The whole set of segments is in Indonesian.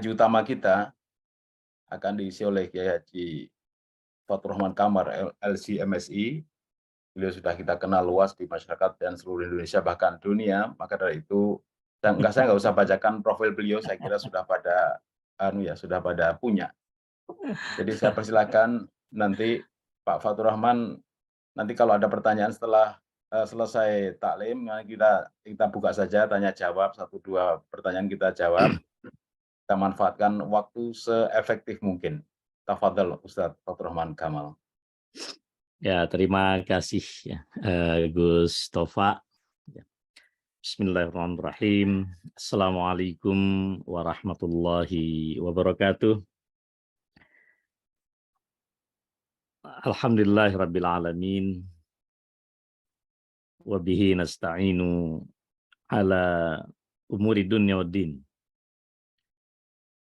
haji utama kita akan diisi oleh Kiai Haji Fathur Rahman Kamar, LC MSI. Beliau sudah kita kenal luas di masyarakat dan seluruh Indonesia, bahkan dunia. Maka dari itu, saya nggak usah bacakan profil beliau, saya kira sudah pada punya. Jadi saya persilakan nanti Pak Fathur Rahman, nanti kalau ada pertanyaan setelah selesai taklim, kita buka saja tanya jawab, 1-2 pertanyaan kita jawab. Kita manfaatkan waktu seefektif mungkin. Tafadhol Ustadz Fathur Rahman Kamal. Ya, terima kasih ya, Gus Tova. Bismillahirrahmanirrahim. Assalamualaikum warahmatullahi wabarakatuh. Alhamdulillahirabbil alamin. Wa bihi nasta'inu ala umuri dunya waddin.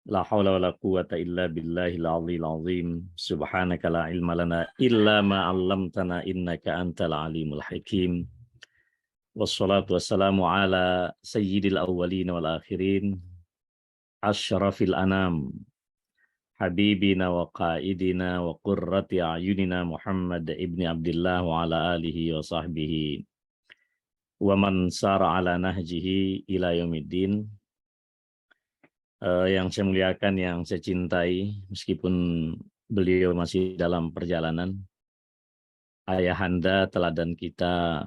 La haula wala quwwata illa billahil aliyyil azim. Subhanaka la ilma lana illa ma 'allamtana innaka antal alimul hakim. Wassalatu wassalamu ala sayyidil awwalin wal akhirin, asyrafil anam, habibina wa qaidina wa qurrati a'yunina Muhammad ibni Abdullah wa ala alihi wa sahbihi wa man sara ala nahjihi ila yaumiddin. Yang saya muliakan, yang saya cintai, meskipun beliau masih dalam perjalanan, ayahanda teladan kita,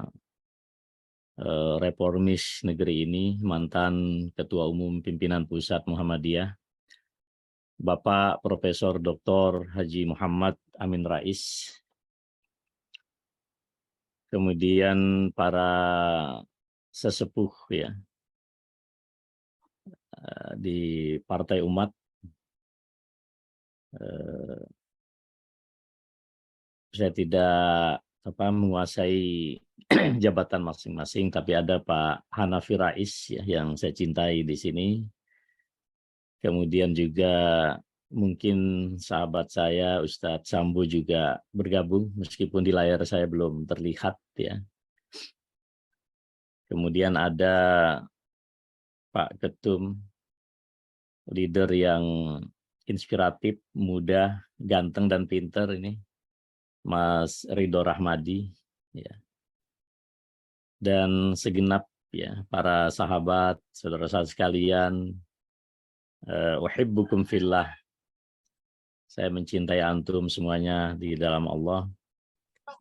reformis negeri ini, mantan Ketua Umum Pimpinan Pusat Muhammadiyah, Bapak Profesor Dr. Haji Muhammad Amin Rais, kemudian para sesepuh ya di Partai Umat, saya tidak menguasai jabatan masing-masing, tapi ada Pak Hanafi Rais ya, yang saya cintai di sini. Kemudian juga mungkin sahabat saya Ustadz Sambo juga bergabung, meskipun di layar saya belum terlihat ya. Kemudian ada Pak Ketum, leader yang inspiratif, muda, ganteng dan pinter ini, Mas Ridho Rahmadi ya. Dan segenap ya para sahabat, saudara-saudara sekalian, uhibbukum fillah. Saya mencintai antum semuanya di dalam Allah.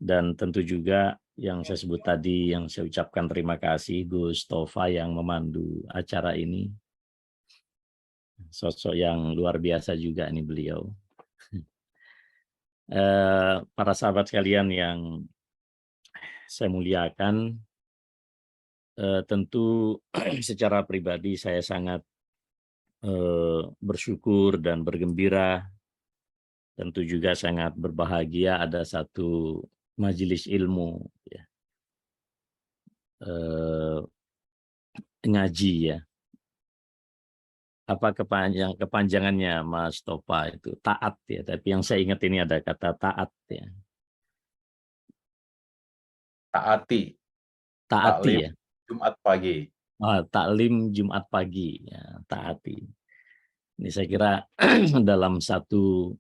Dan tentu juga yang saya sebut tadi, yang saya ucapkan terima kasih Gus Tova yang memandu acara ini. Sosok yang luar biasa juga nih beliau. Para sahabat sekalian yang saya muliakan, tentu secara pribadi saya sangat bersyukur dan bergembira, tentu juga sangat berbahagia ada satu majelis ilmu ya, ngaji ya. Apa kepanjangannya Mas Tova itu? Taat ya, tapi yang saya ingat ini ada kata taat ya. Taati. Taati Taklim ya. Jumat pagi. Taklim Jumat pagi ya, taati. Ini saya kira dalam satu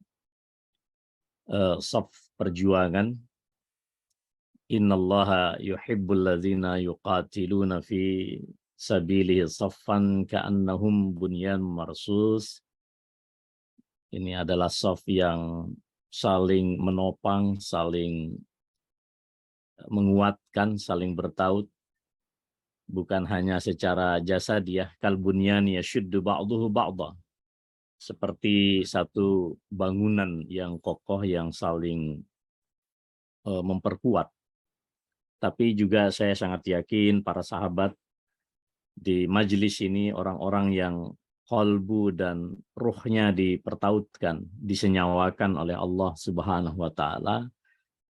saf perjuangan, innallaha yuhibbul ladzina yuqatiluna fi sabilihi saffan ka'annahum bunyan marsus. Ini adalah saf yang saling menopang, saling menguatkan, saling bertaut, bukan hanya secara jasadiah, kalbunyan yashuddu ba'duhu ba'dha, seperti satu bangunan yang kokoh yang saling memperkuat. Tapi juga saya sangat yakin para sahabat di majelis ini orang-orang yang qalbu dan ruhnya dipertautkan, disenyawakan oleh Allah Subhanahu wa taala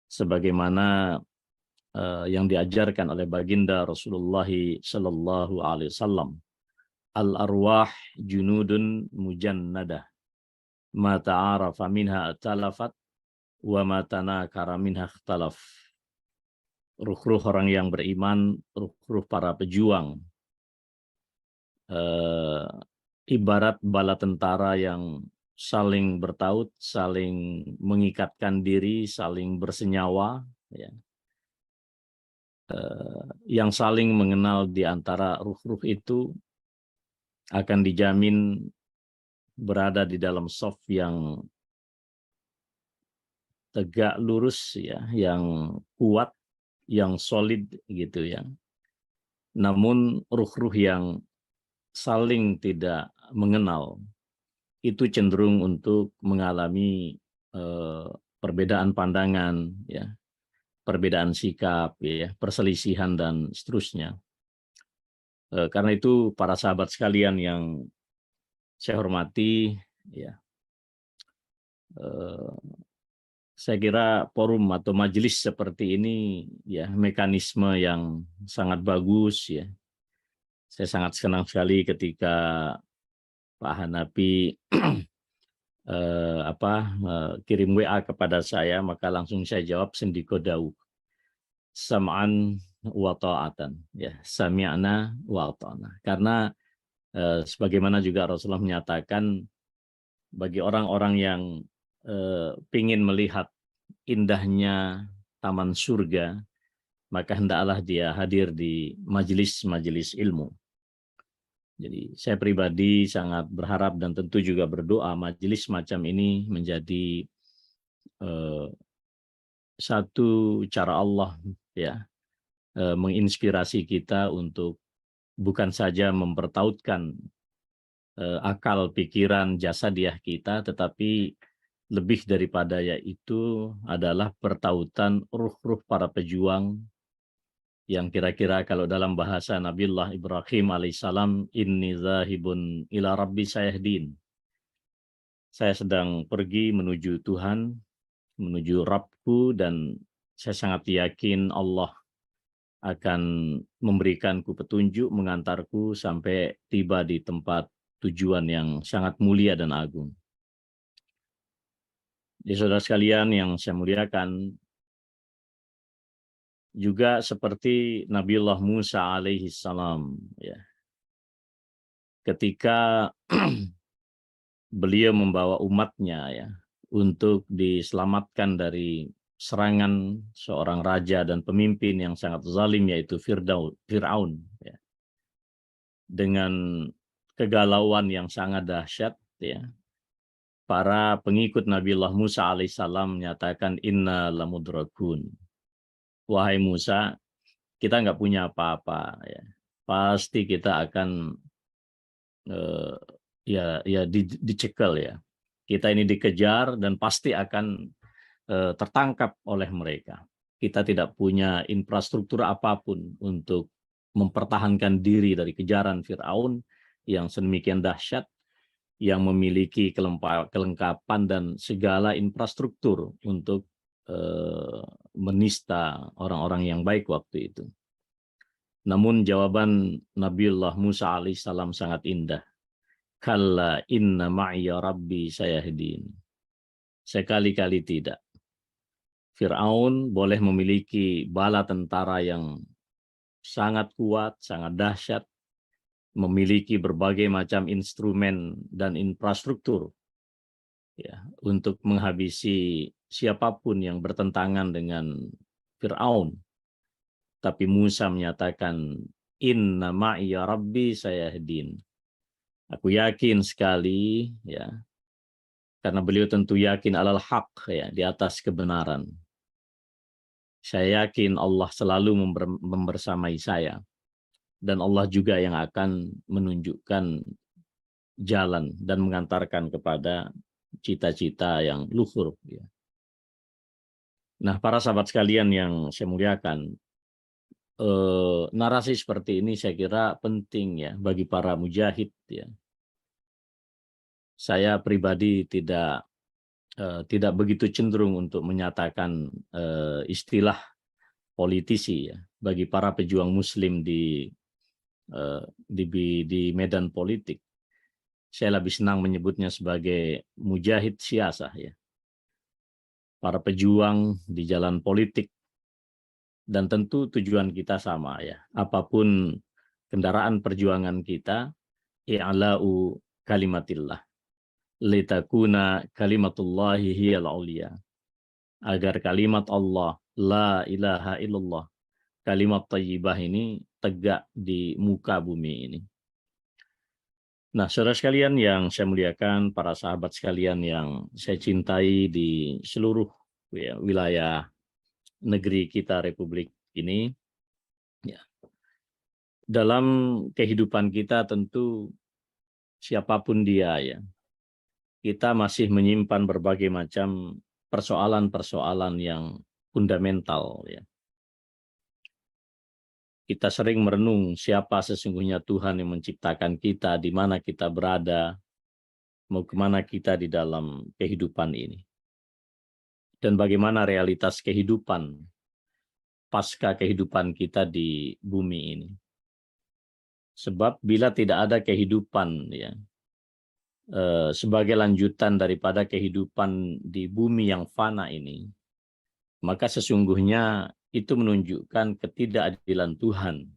sebagaimana yang diajarkan oleh baginda Rasulullah sallallahu alaihi wasallam. Al-arwah junudun mujannadah, ma ta'arafa minha talafat wa ma tanakara minha ikhtalaf. Ruh-ruh orang yang beriman, ruh-ruh para pejuang, ibarat bala tentara yang saling bertaut, saling mengikatkan diri, saling bersenyawa, ya. Yang saling mengenal di antara ruh-ruh itu akan dijamin berada di dalam soft yang tegak lurus, ya, yang kuat, yang solid gitu ya. Namun ruh-ruh yang saling tidak mengenal itu cenderung untuk mengalami perbedaan pandangan, ya, perbedaan sikap, ya, perselisihan dan seterusnya. Karena itu para sahabat sekalian yang saya hormati, ya, eh, saya kira forum atau majelis seperti ini, ya, mekanisme yang sangat bagus, ya. Saya sangat senang sekali ketika Pak Hanafi kirim WA kepada saya, maka langsung saya jawab sendiko dawu. Sam'an wa ta'atan, ya, sami'na wa ata'na. Karena sebagaimana juga Rasulullah menyatakan, bagi orang-orang yang pingin melihat indahnya taman surga, maka hendaklah dia hadir di majelis-majelis ilmu. Jadi saya pribadi sangat berharap dan tentu juga berdoa majelis macam ini menjadi satu cara Allah, ya, menginspirasi kita untuk bukan saja mempertautkan akal, pikiran, jasadiah kita, tetapi lebih daripada yaitu adalah pertautan ruh-ruh para pejuang yang kira-kira kalau dalam bahasa Nabiullah Ibrahim alaihissalam, inni zahibun ila rabbi sayahdin. Saya sedang pergi menuju Tuhan, menuju Rabbku, dan saya sangat yakin Allah akan memberikanku petunjuk, mengantarku sampai tiba di tempat tujuan yang sangat mulia dan agung. Jadi saudara sekalian yang saya muliakan, juga seperti Nabiullah Musa alaihi salam, ya, ketika beliau membawa umatnya, ya, untuk diselamatkan dari serangan seorang raja dan pemimpin yang sangat zalim, yaitu Fir'aun, ya, dengan kegalauan yang sangat dahsyat, ya, para pengikut Nabiullah Musa alaihissalam menyatakan inna lamudrakun. Wahai Musa, kita nggak punya apa-apa, ya. Pasti kita akan dicekal, ya. Kita ini dikejar dan pasti akan tertangkap oleh mereka. Kita tidak punya infrastruktur apapun untuk mempertahankan diri dari kejaran Fir'aun yang sedemikian dahsyat, yang memiliki kelengkapan dan segala infrastruktur untuk menista orang-orang yang baik waktu itu. Namun jawaban Nabiullah Musa alaihissalam sangat indah. Kalla inna ma'iya rabbi sayahdin. Sekali-kali tidak. Fir'aun boleh memiliki bala tentara yang sangat kuat, sangat dahsyat, memiliki berbagai macam instrumen dan infrastruktur, ya, untuk menghabisi siapapun yang bertentangan dengan Fir'aun. Tapi Musa menyatakan, inna ma'iya rabbi sayahdin. Aku yakin sekali, ya, karena beliau tentu yakin alal haq, ya, di atas kebenaran. Saya yakin Allah selalu membersamai saya. Dan Allah juga yang akan menunjukkan jalan dan mengantarkan kepada cita-cita yang luhur, ya. Nah, para sahabat sekalian yang saya muliakan, narasi seperti ini saya kira penting, ya, bagi para mujahid, ya. Saya pribadi tidak begitu cenderung untuk menyatakan istilah politisi, ya, bagi para pejuang Muslim di medan politik. Saya lebih senang menyebutnya sebagai mujahid siasah, ya. Para pejuang di jalan politik, dan tentu tujuan kita sama, ya. Apapun kendaraan perjuangan kita, i'la'u kalimatillah litakuna kalimatullahi hiyal ulia, agar kalimat Allah la ilaha illallah, kalimat thayyibah ini tegak di muka bumi ini. Nah, saudara sekalian yang saya muliakan, para sahabat sekalian yang saya cintai di seluruh wilayah negeri kita, Republik ini, ya, dalam kehidupan kita tentu siapapun dia, ya, kita masih menyimpan berbagai macam persoalan-persoalan yang fundamental, ya. Kita sering merenung siapa sesungguhnya Tuhan yang menciptakan kita, di mana kita berada, mau kemana kita di dalam kehidupan ini. Dan bagaimana realitas kehidupan pasca kehidupan kita di bumi ini. Sebab bila tidak ada kehidupan, ya, sebagai lanjutan daripada kehidupan di bumi yang fana ini, maka sesungguhnya itu menunjukkan ketidakadilan Tuhan.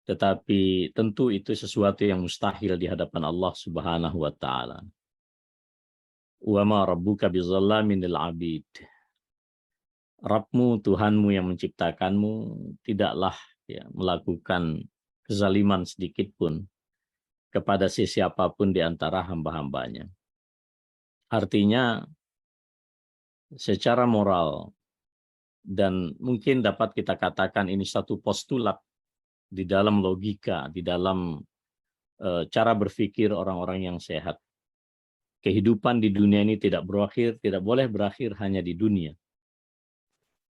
Tetapi tentu itu sesuatu yang mustahil di hadapan Allah Subhanahu wa taala. Wa ma rabbuka bizallamin lil 'abid. Rabbmu, Tuhanmu yang menciptakanmu tidaklah, ya, melakukan kezaliman sedikit pun kepada siapapun di antara hamba-hambanya. Artinya secara moral, dan mungkin dapat kita katakan ini satu postulat di dalam logika, di dalam cara berpikir orang-orang yang sehat. Kehidupan di dunia ini tidak boleh berakhir hanya di dunia.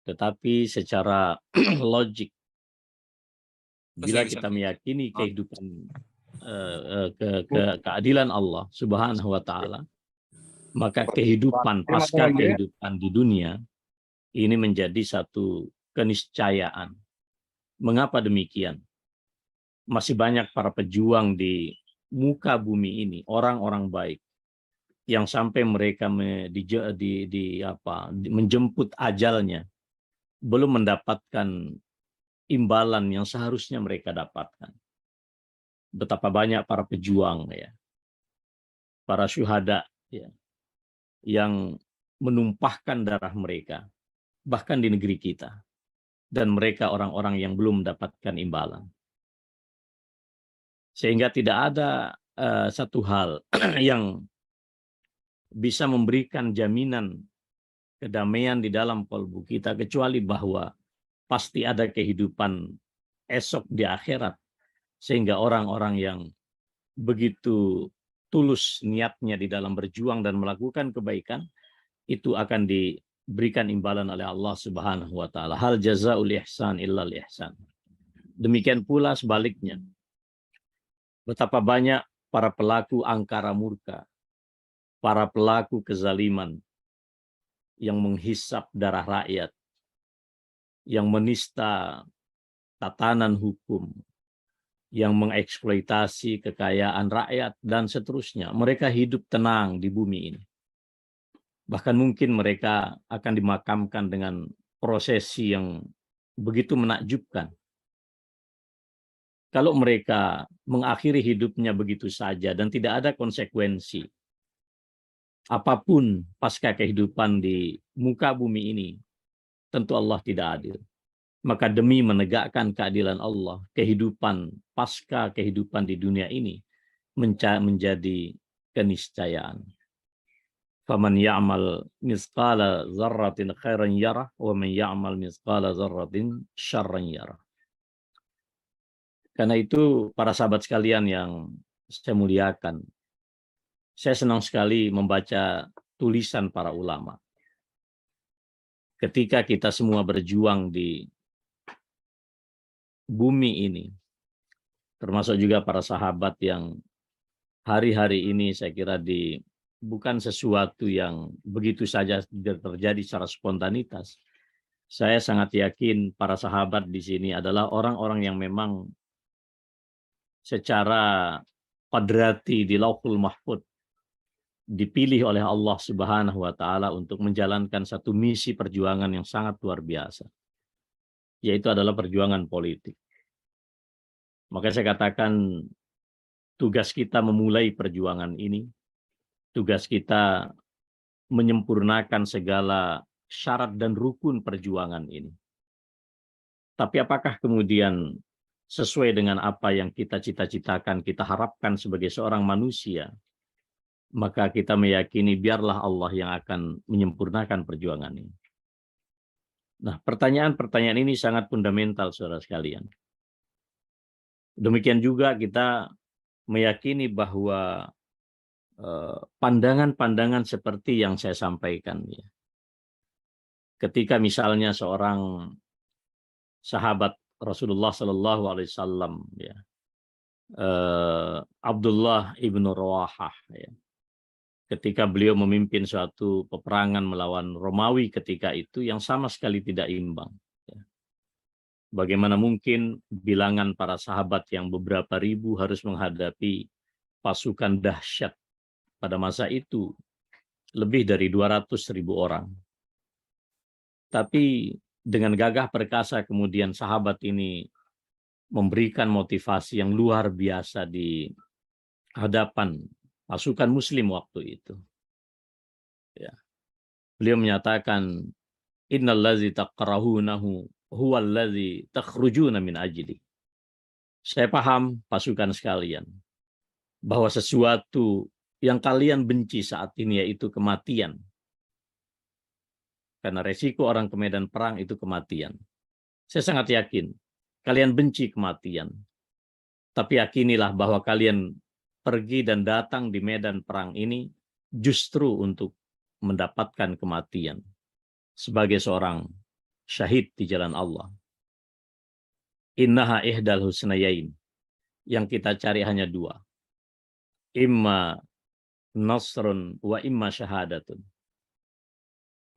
Tetapi secara logik, bila kita meyakini kehidupan keadilan Allah Subhanahu wa taala, maka kehidupan pasca kehidupan di dunia ini menjadi satu keniscayaan. Mengapa demikian? Masih banyak para pejuang di muka bumi ini, orang-orang baik, yang sampai mereka menjemput ajalnya, belum mendapatkan imbalan yang seharusnya mereka dapatkan. Betapa banyak para pejuang, ya, para syuhada, ya, yang menumpahkan darah mereka, bahkan di negeri kita, dan mereka orang-orang yang belum mendapatkan imbalan. Sehingga tidak ada satu hal yang bisa memberikan jaminan kedamaian di dalam kalbu kita, kecuali bahwa pasti ada kehidupan esok di akhirat, sehingga orang-orang yang begitu tulus niatnya di dalam berjuang dan melakukan kebaikan itu akan diberikan imbalan oleh Allah Subhanahu wa taala. Hal jazaul ihsan illal ihsan. Demikian pula sebaliknya. Betapa banyak para pelaku angkara murka, para pelaku kezaliman yang menghisap darah rakyat, yang menista tatanan hukum, yang mengeksploitasi kekayaan rakyat, dan seterusnya. Mereka hidup tenang di bumi ini. Bahkan mungkin mereka akan dimakamkan dengan prosesi yang begitu menakjubkan. Kalau mereka mengakhiri hidupnya begitu saja dan tidak ada konsekuensi apapun pasca kehidupan di muka bumi ini, tentu Allah tidak adil. Maka demi menegakkan keadilan Allah, kehidupan pasca kehidupan di dunia ini menjadi keniscayaan. Faman ya'mal mithqala dzarratin khairan yarah wa man ya'mal mithqala dzarratin syarran yarah. Karena itu para sahabat sekalian yang saya muliakan, saya senang sekali membaca tulisan para ulama. Ketika kita semua berjuang di bumi ini, termasuk juga para sahabat yang hari-hari ini saya kira bukan sesuatu yang begitu saja terjadi secara spontanitas. Saya sangat yakin para sahabat di sini adalah orang-orang yang memang secara qadrati di Lauhul Mahfuz dipilih oleh Allah Subhanahu wa taala untuk menjalankan satu misi perjuangan yang sangat luar biasa, yaitu adalah perjuangan politik. Maka saya katakan tugas kita memulai perjuangan ini, tugas kita menyempurnakan segala syarat dan rukun perjuangan ini. Tapi apakah kemudian sesuai dengan apa yang kita cita-citakan, kita harapkan sebagai seorang manusia, maka kita meyakini biarlah Allah yang akan menyempurnakan perjuangan ini. Nah, pertanyaan-pertanyaan ini sangat fundamental, saudara sekalian. Demikian juga kita meyakini bahwa pandangan-pandangan seperti yang saya sampaikan, ya. Ketika misalnya seorang sahabat Rasulullah Sallallahu Alaihi Wasallam, ya, Abdullah ibnu Rawahah, ya, ketika beliau memimpin suatu peperangan melawan Romawi ketika itu yang sama sekali tidak imbang. Ya. Bagaimana mungkin bilangan para sahabat yang beberapa ribu harus menghadapi pasukan dahsyat pada masa itu lebih dari 200.000 orang. Tapi dengan gagah perkasa kemudian sahabat ini memberikan motivasi yang luar biasa di hadapan pasukan muslim waktu itu. Ya. Beliau menyatakan, innallazi taqrahunahu huwallazi takhrujuna min ajli. Saya paham pasukan sekalian bahwa sesuatu yang kalian benci saat ini yaitu kematian. Karena resiko orang ke medan perang itu kematian. Saya sangat yakin kalian benci kematian. Tapi yakinilah bahwa kalian pergi dan datang di medan perang ini justru untuk mendapatkan kematian sebagai seorang syahid di jalan Allah. Innaha ihdal husnayain. Yang kita cari hanya dua. Imma nasrun wa imma syahadatun.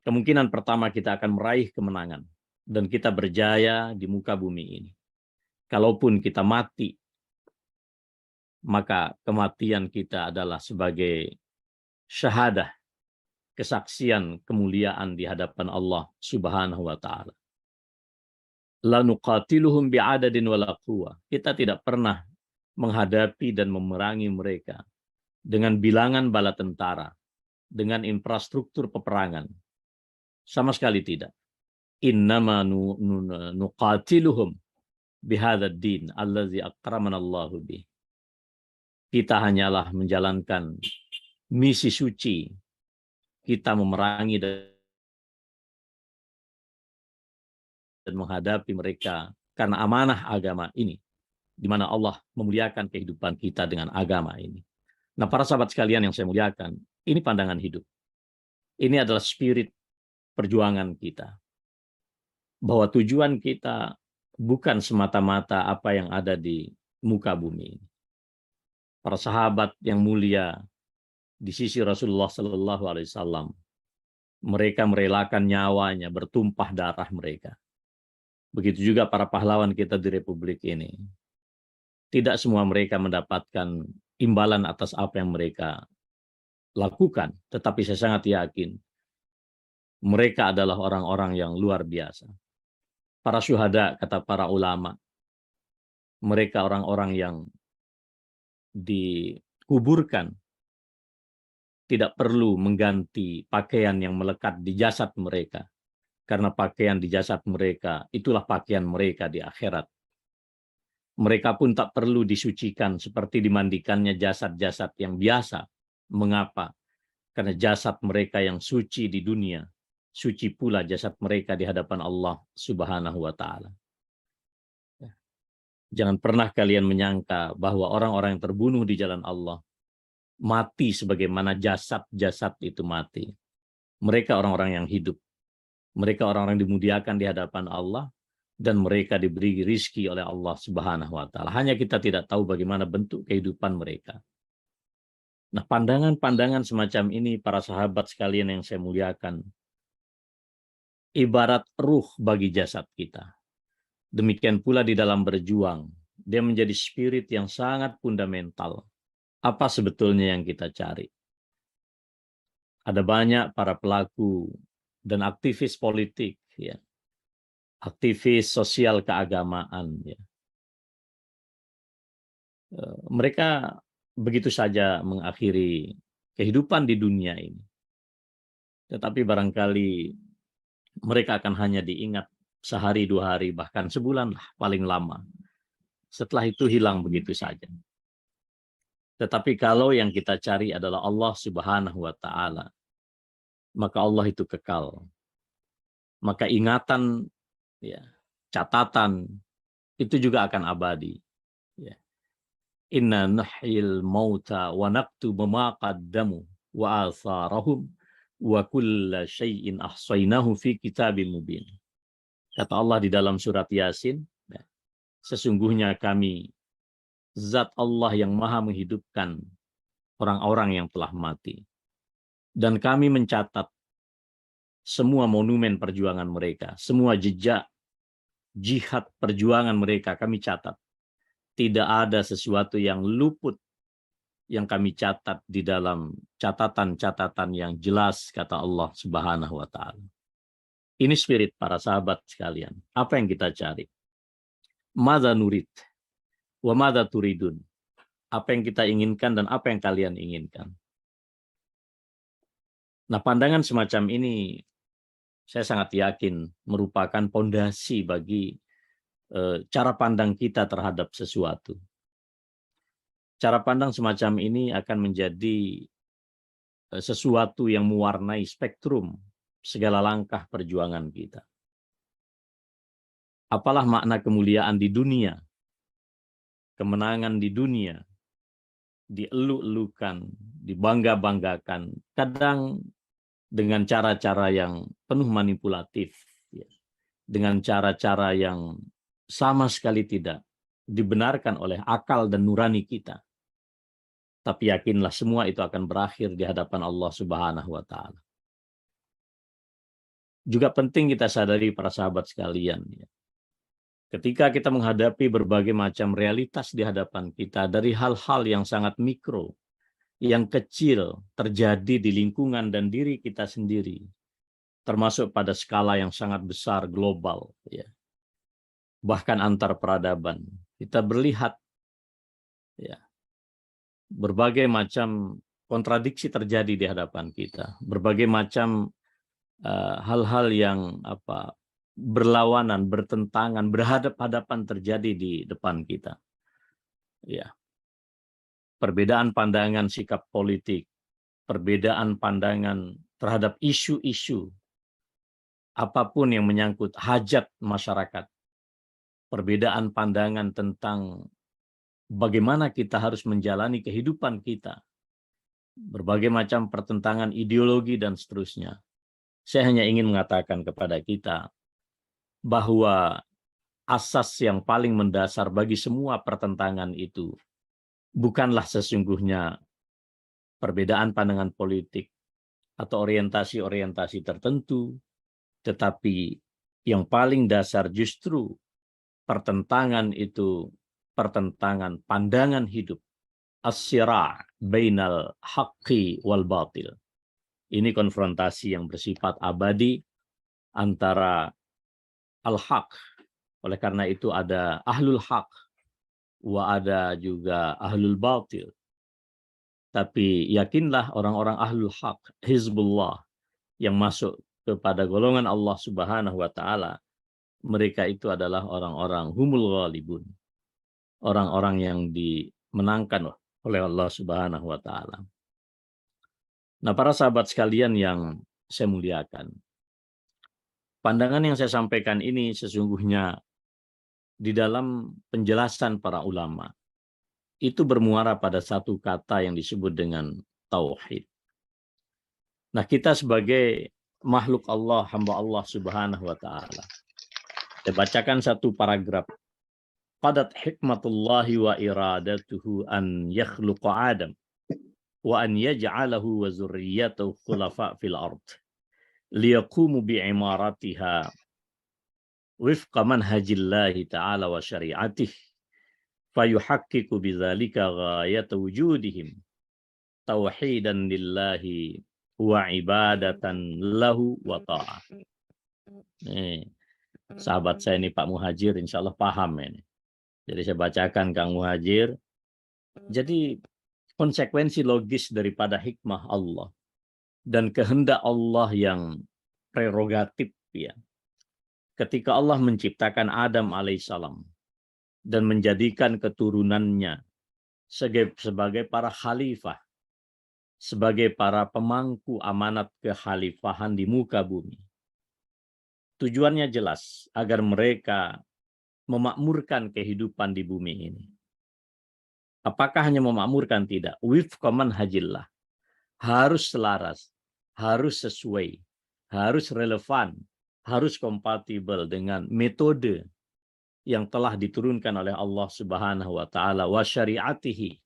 Kemungkinan pertama kita akan meraih kemenangan dan kita berjaya di muka bumi ini. Kalaupun kita mati, maka kematian kita adalah sebagai syahadah, kesaksian kemuliaan di hadapan Allah Subhanahu wa taala. La nuqatiluhum bi'adadin wala quwwah. Kita tidak pernah menghadapi dan memerangi mereka dengan bilangan bala tentara, dengan infrastruktur peperangan. Sama sekali tidak. Innama nuqatiluhum bihadzal din allazi akramana Allahu bih. Kita hanyalah menjalankan misi suci. Kita memerangi dan menghadapi mereka karena amanah agama ini, di mana Allah memuliakan kehidupan kita dengan agama ini. Nah, para sahabat sekalian yang saya muliakan, ini pandangan hidup. Ini adalah spirit perjuangan kita. Bahwa tujuan kita bukan semata-mata apa yang ada di muka bumi ini. Para sahabat yang mulia di sisi Rasulullah Sallallahu Alaihi Wasallam, mereka merelakan nyawanya, bertumpah darah mereka. Begitu juga para pahlawan kita di Republik ini. Tidak semua mereka mendapatkan imbalan atas apa yang mereka lakukan, tetapi saya sangat yakin mereka adalah orang-orang yang luar biasa. Para syuhada, kata para ulama, mereka orang-orang yang dikuburkan tidak perlu mengganti pakaian yang melekat di jasad mereka. Karena pakaian di jasad mereka, itulah pakaian mereka di akhirat. Mereka pun tak perlu disucikan seperti dimandikannya jasad-jasad yang biasa. Mengapa? Karena jasad mereka yang suci di dunia, suci pula jasad mereka di hadapan Allah Subhanahu wa taala. Jangan pernah kalian menyangka bahwa orang-orang yang terbunuh di jalan Allah mati sebagaimana jasad-jasad itu mati. Mereka orang-orang yang hidup. Mereka orang-orang yang dimuliakan di hadapan Allah dan mereka diberi rizki oleh Allah Subhanahu wa taala. Hanya kita tidak tahu bagaimana bentuk kehidupan mereka. Nah, pandangan-pandangan semacam ini para sahabat sekalian yang saya muliakan, ibarat ruh bagi jasad kita. Demikian pula di dalam berjuang, dia menjadi spirit yang sangat fundamental. Apa sebetulnya yang kita cari? Ada banyak para pelaku dan aktivis politik, ya, aktivis sosial keagamaan, ya. Mereka begitu saja mengakhiri kehidupan di dunia ini. Tetapi barangkali mereka akan hanya diingat sehari, 2 hari, bahkan sebulan lah paling lama. Setelah itu hilang begitu saja. Tetapi kalau yang kita cari adalah Allah Subhanahu wa Ta'ala, maka Allah itu kekal. Maka ingatan, ya, catatan itu juga akan abadi. Ya. Inna nuhyil mauta wa naktubu ma qaddamu wa atharahum wa kulla syai'in ahsainahu fi kitabim mubin. Kata Allah di dalam surat Yasin, ya, sesungguhnya kami zat Allah yang maha menghidupkan orang-orang yang telah mati. Dan kami mencatat semua monumen perjuangan mereka, semua jejak jihad perjuangan mereka kami catat. Tidak ada sesuatu yang luput yang kami catat di dalam catatan-catatan yang jelas, kata Allah Subhanahu wa Ta'ala. Ini spirit para sahabat sekalian. Apa yang kita cari? Madza nurid wa madza turidun. Apa yang kita inginkan dan apa yang kalian inginkan. Nah, pandangan semacam ini saya sangat yakin merupakan pondasi bagi cara pandang kita terhadap sesuatu. Cara pandang semacam ini akan menjadi sesuatu yang mewarnai spektrum segala langkah perjuangan kita. Apalah makna kemuliaan di dunia, kemenangan di dunia, dieluk-elukan, dibangga-banggakan, kadang dengan cara-cara yang penuh manipulatif, ya, dengan cara-cara yang sama sekali tidak dibenarkan oleh akal dan nurani kita. Tapi yakinlah semua itu akan berakhir di hadapan Allah Subhanahu wa Ta'ala. Juga penting kita sadari para sahabat sekalian, ya, ketika kita menghadapi berbagai macam realitas di hadapan kita, dari hal-hal yang sangat mikro, yang kecil terjadi di lingkungan dan diri kita sendiri, termasuk pada skala yang sangat besar global, ya, bahkan antar peradaban, kita melihat, ya, berbagai macam kontradiksi terjadi di hadapan kita, berbagai macam hal-hal yang berlawanan, bertentangan, berhadap-hadapan terjadi di depan kita. Ya. Perbedaan pandangan sikap politik, perbedaan pandangan terhadap isu-isu apapun yang menyangkut hajat masyarakat, perbedaan pandangan tentang bagaimana kita harus menjalani kehidupan kita, berbagai macam pertentangan ideologi dan seterusnya. Saya hanya ingin mengatakan kepada kita bahwa asas yang paling mendasar bagi semua pertentangan itu bukanlah sesungguhnya perbedaan pandangan politik atau orientasi-orientasi tertentu, tetapi yang paling dasar justru pertentangan itu pertentangan pandangan hidup, as-sira' bainal haqqi wal batil. Ini konfrontasi yang bersifat abadi antara al-haq. Oleh karena itu ada ahlul haq, wa ada juga ahlul batil. Tapi yakinlah orang-orang ahlul haq, hizbullah, yang masuk kepada golongan Allah Subhanahu wa Ta'ala, mereka itu adalah orang-orang humul ghalibun, orang-orang yang dimenangkan oleh Allah Subhanahu wa Ta'ala. Nah, para sahabat sekalian yang saya muliakan, pandangan yang saya sampaikan ini sesungguhnya di dalam penjelasan para ulama itu bermuara pada satu kata yang disebut dengan tauhid. Nah, kita sebagai makhluk Allah, hamba Allah Subhanahu wa Ta'ala, saya bacakan satu paragraf. Qadat hikmatullahi wa iradatuhu an yakhluqa Adam wa an yaj'alahu wa zurriyyatahu khulafa fil ard liyaqumu bi'imaratiha wifqa manhajillahi ta'ala wa syari'atih fayuhaqqiqu bidzalika ghayata wujudihim tauhidan lillahi wa ibadatan lahu wa ta'ah. Sahabat saya ini Pak Muhajir insya Allah paham ini. Jadi saya bacakan Kang Muhajir. Jadi konsekuensi logis daripada hikmah Allah dan kehendak Allah yang prerogatif ya. Ketika Allah menciptakan Adam alaihissalam dan menjadikan keturunannya sebagai para khalifah, sebagai para pemangku amanat kekhalifahan di muka bumi. Tujuannya jelas, agar mereka memakmurkan kehidupan di bumi ini. Apakah hanya memakmurkan? Tidak. Wifqa manhajillah. Harus selaras, harus sesuai, harus relevan, harus kompatibel dengan metode yang telah diturunkan oleh Allah Subhanahu wa taala wa syariatihi,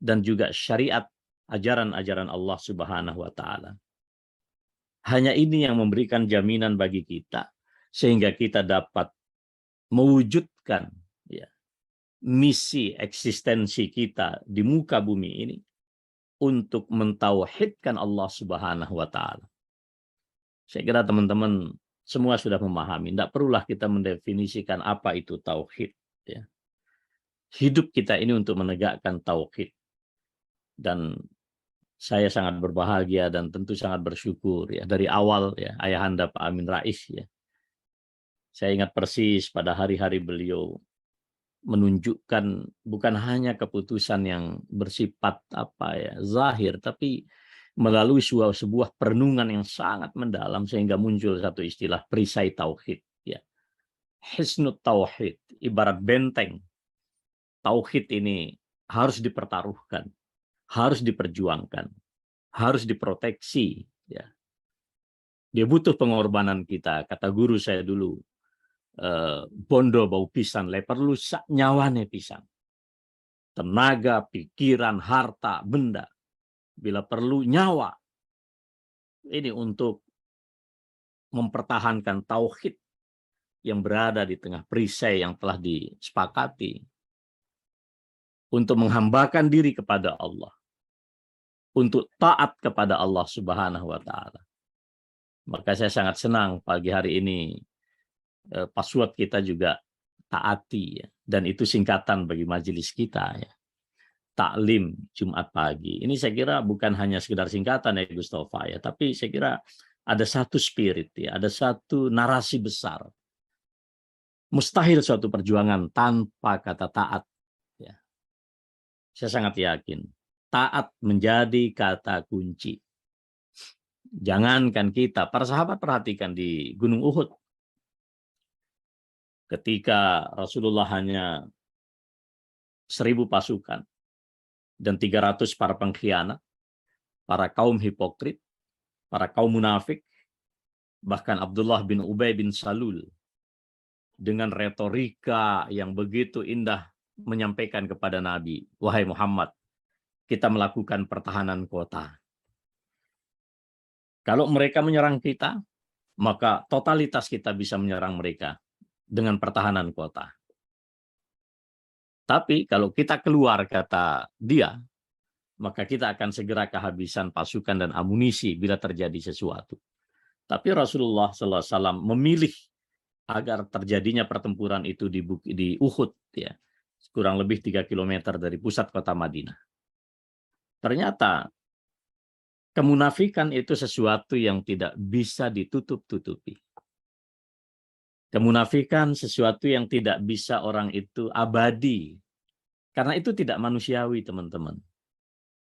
dan juga syariat ajaran-ajaran Allah Subhanahu wa taala. Hanya ini yang memberikan jaminan bagi kita sehingga kita dapat mewujudkan ya, misi eksistensi kita di muka bumi ini untuk mentauhidkan Allah Subhanahu wa taala. Saya kira teman-teman semua sudah memahami, tidak perlulah kita mendefinisikan apa itu tauhid ya. Hidup kita ini untuk menegakkan tauhid. Dan saya sangat berbahagia dan tentu sangat bersyukur ya dari awal ya Ayahanda Pak Amin Rais ya. Saya ingat persis pada hari-hari beliau menunjukkan bukan hanya keputusan yang bersifat zahir, tapi melalui sebuah perenungan yang sangat mendalam sehingga muncul satu istilah perisai tauhid ya. Hisnut tauhid, ibarat benteng. Tauhid ini harus dipertaruhkan, harus diperjuangkan, harus diproteksi ya. Dia butuh pengorbanan kita, kata guru saya dulu. Bondo bau pisan, le perlu sak nyawane pisan. Tenaga, pikiran, harta, benda. Bila perlu nyawa. Ini untuk mempertahankan tauhid yang berada di tengah perisai yang telah disepakati. Untuk menghambakan diri kepada Allah. Untuk taat kepada Allah Subhanahu wa taala. Maka saya sangat senang pagi hari ini password kita juga taati ya. Dan itu singkatan bagi majelis kita ya. Taklim Jumat pagi. Ini saya kira bukan hanya sekedar singkatan ya Gustafa ya, tapi saya kira ada satu spirit ya, ada satu narasi besar. Mustahil suatu perjuangan tanpa kata taat ya. Saya sangat yakin taat menjadi kata kunci. Jangankan kita, para sahabat perhatikan di Gunung Uhud. Ketika Rasulullah hanya 1000 pasukan dan 300 para pengkhianat, para kaum hipokrit, para kaum munafik, bahkan Abdullah bin Ubay bin Salul dengan retorika yang begitu indah menyampaikan kepada Nabi, wahai Muhammad, kita melakukan pertahanan kota. Kalau mereka menyerang kita, maka totalitas kita bisa menyerang mereka dengan pertahanan kota. Tapi kalau kita keluar, kata dia, maka kita akan segera kehabisan pasukan dan amunisi bila terjadi sesuatu. Tapi Rasulullah SAW memilih agar terjadinya pertempuran itu di Uhud, ya, kurang lebih 3 km dari pusat kota Madinah. Ternyata kemunafikan itu sesuatu yang tidak bisa ditutup-tutupi. Kemunafikan sesuatu yang tidak bisa orang itu abadi. Karena itu tidak manusiawi, teman-teman.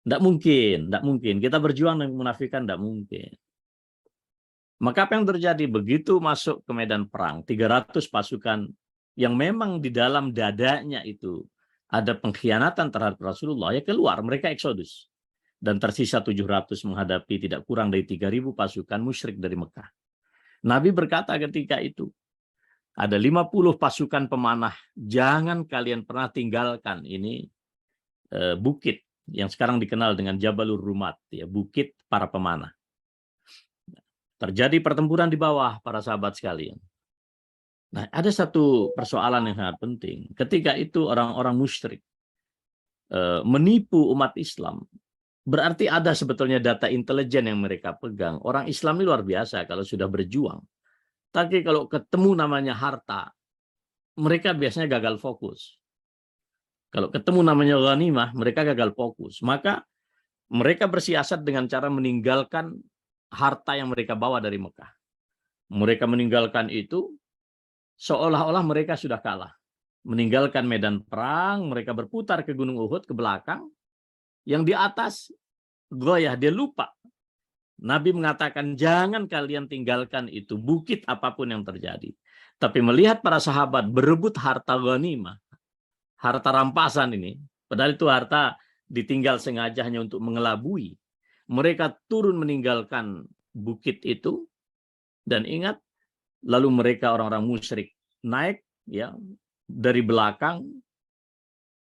Tidak mungkin. Kita berjuang dengan kemunafikan, tidak mungkin. Maka apa yang terjadi? Begitu masuk ke medan perang, 300 pasukan yang memang di dalam dadanya itu ada pengkhianatan terhadap Rasulullah, ya keluar, mereka eksodus. Dan tersisa 700 menghadapi tidak kurang dari 3.000 pasukan musyrik dari Mekah. Nabi berkata ketika itu, ada 50 pasukan pemanah, jangan kalian pernah tinggalkan ini bukit yang sekarang dikenal dengan Jabalur Rumat, ya, bukit para pemanah. Terjadi pertempuran di bawah, para sahabat sekalian. Nah, ada satu persoalan yang sangat penting. Ketika itu orang-orang musyrik menipu umat Islam, berarti ada sebetulnya data intelijen yang mereka pegang. Orang Islam ini luar biasa kalau sudah berjuang. Tapi kalau ketemu namanya harta, mereka biasanya gagal fokus. Kalau ketemu namanya ghanimah, mereka gagal fokus. Maka mereka bersiasat dengan cara meninggalkan harta yang mereka bawa dari Mekah. Mereka meninggalkan itu seolah-olah mereka sudah kalah. Meninggalkan medan perang, mereka berputar ke Gunung Uhud, ke belakang. Yang di atas, goyah, dia lupa. Nabi mengatakan, jangan kalian tinggalkan itu, bukit apapun yang terjadi. Tapi melihat para sahabat berebut harta ghanimah, harta rampasan ini, padahal itu harta ditinggal sengaja hanya untuk mengelabui. Mereka turun meninggalkan bukit itu, dan ingat, lalu mereka orang-orang musyrik naik ya dari belakang,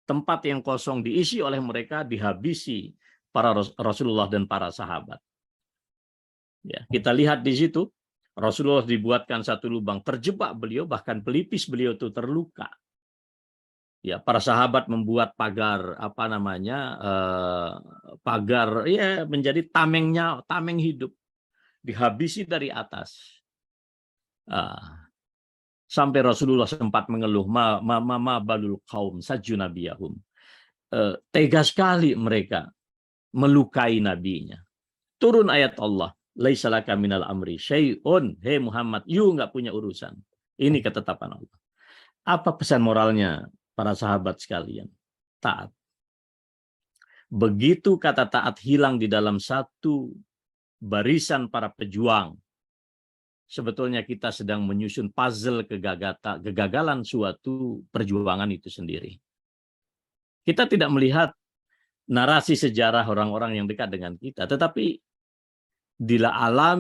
tempat yang kosong diisi oleh mereka, dihabisi para Rasulullah dan para sahabat. Ya, kita lihat di situ Rasulullah dibuatkan satu lubang, terjebak beliau, bahkan pelipis beliau itu terluka. Ya, para sahabat membuat pagar pagar ya menjadi tameng hidup, dihabisi dari atas. Sampai Rasulullah sempat mengeluh, ma balul qaum sajju nabiyahum. Tega sekali mereka melukai nabinya. Turun ayat Allah, laisa laka minal amri syai'un. Hei Muhammad, you nggak punya urusan. Ini ketetapan Allah. Apa pesan moralnya para sahabat sekalian? Taat. Begitu kata taat hilang di dalam satu barisan para pejuang, sebetulnya kita sedang menyusun puzzle kegagalan suatu perjuangan itu sendiri. Kita tidak melihat narasi sejarah orang-orang yang dekat dengan kita, tetapi dilakukan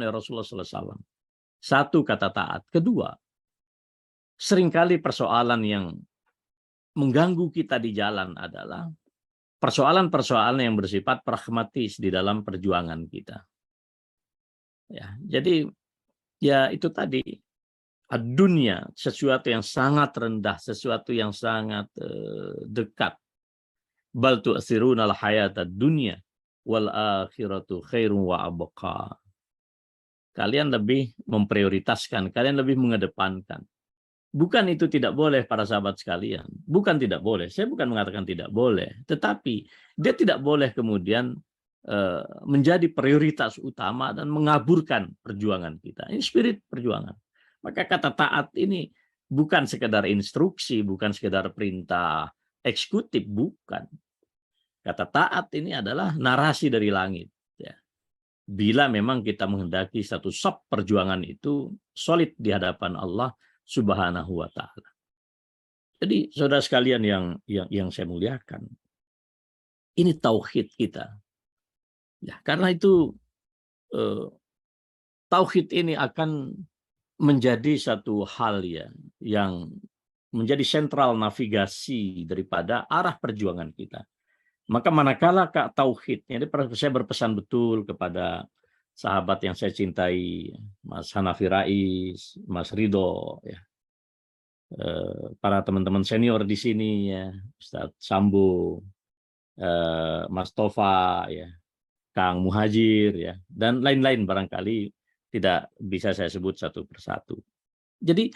oleh Rasulullah SAW. Satu, kata taat. Kedua, seringkali persoalan yang mengganggu kita di jalan adalah persoalan-persoalan yang bersifat pragmatis di dalam perjuangan kita. Ya, jadi ya itu tadi, dunia, sesuatu yang sangat rendah, sesuatu yang sangat dekat. Bal tu'thirunal hayatad dunya wal akhiratu khairun wa abqa. Kalian lebih memprioritaskan, kalian lebih mengedepankan. Bukan itu tidak boleh para sahabat sekalian. Bukan tidak boleh. Saya bukan mengatakan tidak boleh. Tetapi dia tidak boleh kemudian menjadi prioritas utama dan mengaburkan perjuangan kita. Ini spirit perjuangan. Maka kata taat ini bukan sekedar instruksi, bukan sekedar perintah eksekutif, bukan. Kata taat ini adalah narasi dari langit. Ya. Bila memang kita menghendaki satu sop perjuangan itu solid di hadapan Allah Subhanahu wa Ta'ala. Jadi saudara sekalian yang saya muliakan, ini tauhid kita. Ya, karena itu tauhid ini akan menjadi satu hal ya yang menjadi sentral navigasi daripada arah perjuangan kita. Maka manakala tauhid, ini saya berpesan betul kepada sahabat yang saya cintai, Mas Hanafi Rais, Mas Ridho, ya, para teman-teman senior di sini, ya, Ustadz Sambo, Mas Tova, ya, Kang Muhajir, ya, dan lain-lain barangkali tidak bisa saya sebut satu persatu. Jadi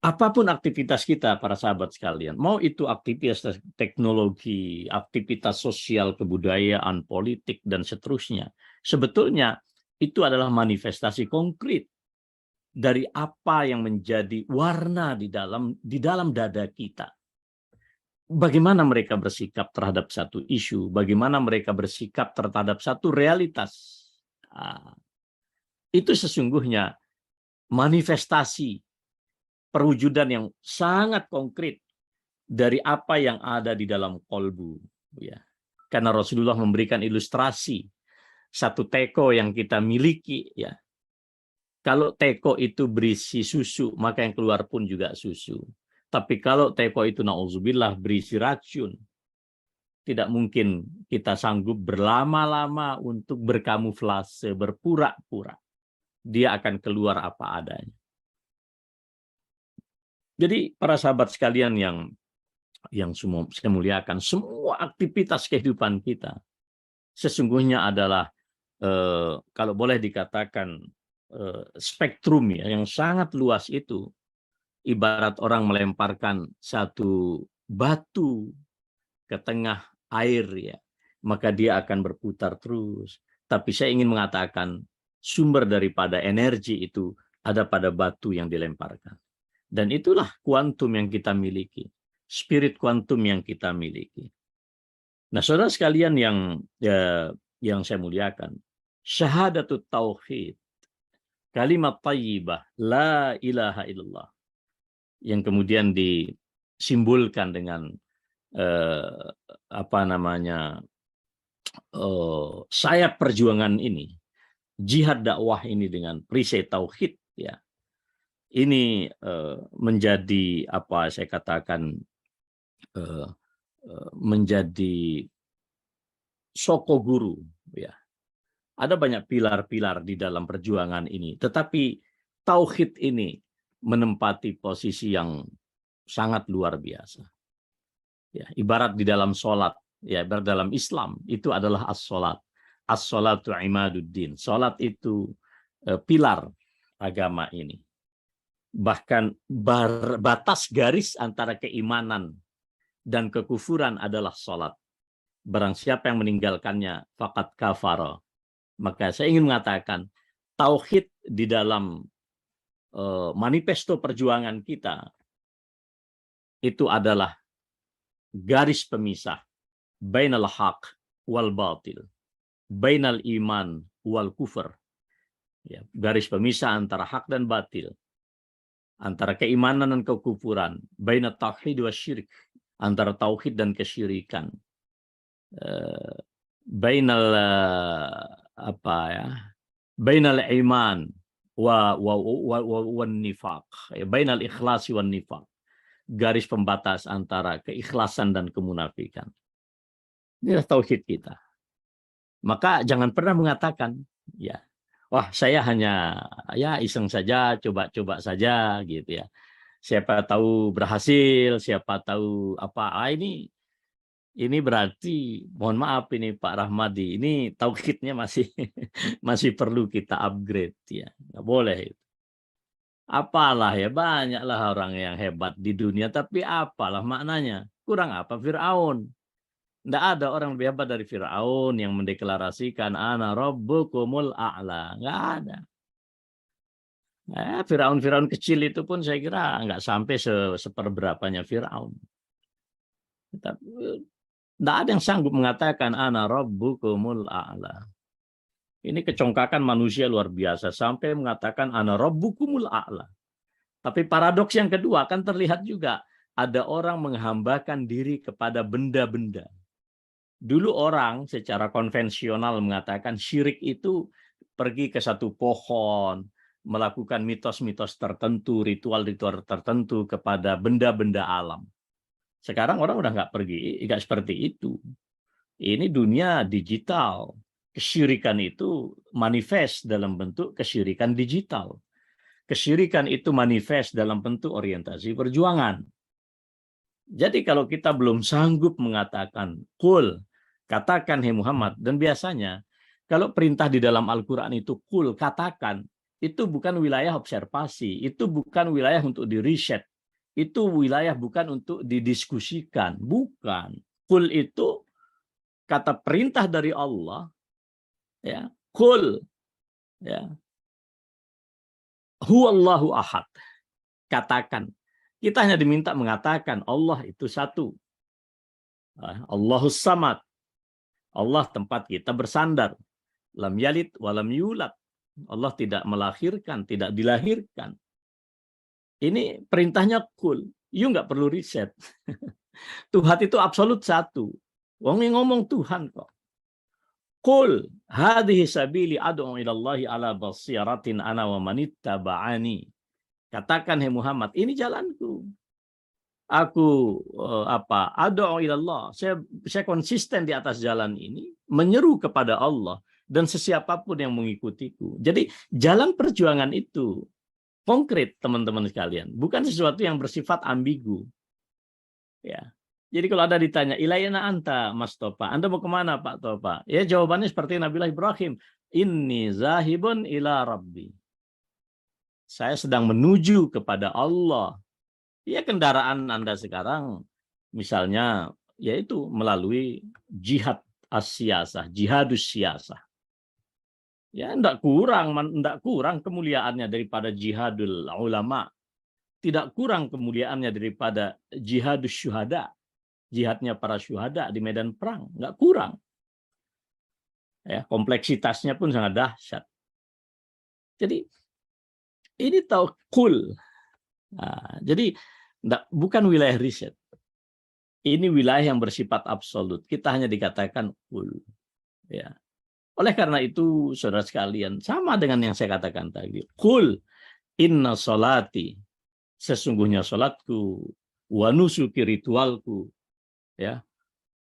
apapun aktivitas kita, para sahabat sekalian, mau itu aktivitas teknologi, aktivitas sosial, kebudayaan, politik, dan seterusnya, sebetulnya itu adalah manifestasi konkret dari apa yang menjadi warna di dalam dada kita. Bagaimana mereka bersikap terhadap satu isu, bagaimana mereka bersikap terhadap satu realitas. Itu sesungguhnya manifestasi perwujudan yang sangat konkret dari apa yang ada di dalam kolbu. Ya. Karena Rasulullah memberikan ilustrasi satu teko yang kita miliki. Ya. Kalau teko itu berisi susu, maka yang keluar pun juga susu. Tapi kalau teko itu na'udzubillah berisi racun, tidak mungkin kita sanggup berlama-lama untuk berkamuflase, berpura-pura. Dia akan keluar apa adanya. Jadi para sahabat sekalian yang semua saya muliakan, semua aktivitas kehidupan kita sesungguhnya adalah kalau boleh dikatakan spektrum ya yang sangat luas itu ibarat orang melemparkan satu batu ke tengah air ya, maka dia akan berputar terus. Tapi saya ingin mengatakan sumber daripada energi itu ada pada batu yang dilemparkan. Dan itulah kuantum yang kita miliki, spirit kuantum yang kita miliki. Nah, saudara sekalian yang saya muliakan, syahadatut tauhid, kalimat thayyibah, la ilaha illallah, yang kemudian disimbolkan dengan sayap perjuangan ini, jihad dakwah ini dengan perisai tauhid ya. Ini menjadi apa saya katakan menjadi soko guru ya. Ada banyak pilar-pilar di dalam perjuangan ini, tetapi tauhid ini menempati posisi yang sangat luar biasa. Ya, ibarat di dalam sholat, ya, ibarat dalam Islam itu adalah as-sholat. As-sholatu imaduddin. Sholat itu pilar agama ini. Bahkan batas garis antara keimanan dan kekufuran adalah sholat. Barang siapa yang meninggalkannya, faqad kafara. Maka saya ingin mengatakan, tauhid di dalam manifesto perjuangan kita, itu adalah garis pemisah bainal haq wal batil, bainal iman wal kufur. Ya, garis pemisah antara hak dan batil, antara keimanan dan kekufuran, bainat tauhid wa syirik, antara tauhid dan kesyirikan, bainal bainal iman wa nifaq, bainal ikhlasi wan nifaq, garis pembatas antara keikhlasan dan kemunafikan. Inilah tauhid kita. Maka jangan pernah mengatakan, ya, wah saya hanya ya iseng saja, coba-coba saja gitu ya. Siapa tahu berhasil, siapa tahu apa. Ini berarti, mohon maaf ini Pak Rahmadi, ini tauhidnya masih perlu kita upgrade ya. Nggak boleh itu. Apalah ya, banyaklah orang yang hebat di dunia, tapi apalah maknanya? Kurang apa Fir'aun? Tidak ada orang lebih hebat dari Fir'aun yang mendeklarasikan ana rabbukumul a'la. Nggak ada. Fir'aun kecil itu pun saya kira nggak sampai seperberapanya Fir'aun. Tidak ada yang sanggup mengatakan ana rabbukumul a'la. Ini kecongkakan manusia luar biasa sampai mengatakan ana rabbukumul a'la. Tapi paradoks yang kedua akan terlihat juga ada orang menghambakan diri kepada benda-benda. Dulu orang secara konvensional mengatakan syirik itu pergi ke satu pohon, melakukan mitos-mitos tertentu, ritual-ritual tertentu kepada benda-benda alam. Sekarang orang udah nggak seperti itu. Ini dunia digital. Kesyirikan itu manifest dalam bentuk kesyirikan digital. Kesyirikan itu manifest dalam bentuk orientasi perjuangan. Jadi kalau kita belum sanggup mengatakan qul, katakan hai Muhammad, dan biasanya kalau perintah di dalam Al-Quran itu qul, katakan, itu bukan wilayah observasi, itu bukan wilayah untuk di-riset, itu wilayah bukan untuk didiskusikan, bukan. Qul itu kata perintah dari Allah, ya, qul, ya, huwallahu ahad, katakan. Kita hanya diminta mengatakan Allah itu satu. Allahus samad. Allah tempat kita bersandar. Lam yalid walam yulad. Allah tidak melahirkan, tidak dilahirkan. Ini perintahnya kul. You nggak perlu riset. Tuhan itu absolut satu. Wong yang ngomong Tuhan kok. Qul hadhihi sabili ad'u ila Allahi ala basiratin ana wa manittaba'ani. Katakan hai Muhammad, ini jalanku. Aku ad'u ila Allah. Saya konsisten di atas jalan ini, menyeru kepada Allah dan sesiapapun yang mengikutiku. Jadi jalan perjuangan itu konkret, teman-teman sekalian, bukan sesuatu yang bersifat ambigu. Ya. Jadi kalau ada ditanya, ilayana anta Mas Topa, Anda mau kemana Pak Topa? Ya jawabannya seperti Nabiullah Ibrahim, inni zahibun ila rabbi. Saya sedang menuju kepada Allah. Ya kendaraan Anda sekarang misalnya yaitu melalui jihad as-siyasah, jihadus siyasah. Ya enggak kurang kemuliaannya daripada jihadul ulama, tidak kurang kemuliaannya daripada jihadus syuhada, jihadnya para syuhada di medan perang, enggak kurang. Ya, kompleksitasnya pun sangat dahsyat. Jadi ini taukul. Nah, jadi bukan wilayah riset. Ini wilayah yang bersifat absolut. Kita hanya dikatakan kul. Ya. Oleh karena itu, saudara sekalian, sama dengan yang saya katakan tadi. Kul inna solati, sesungguhnya solatku, wa nusuki ritualku, ya,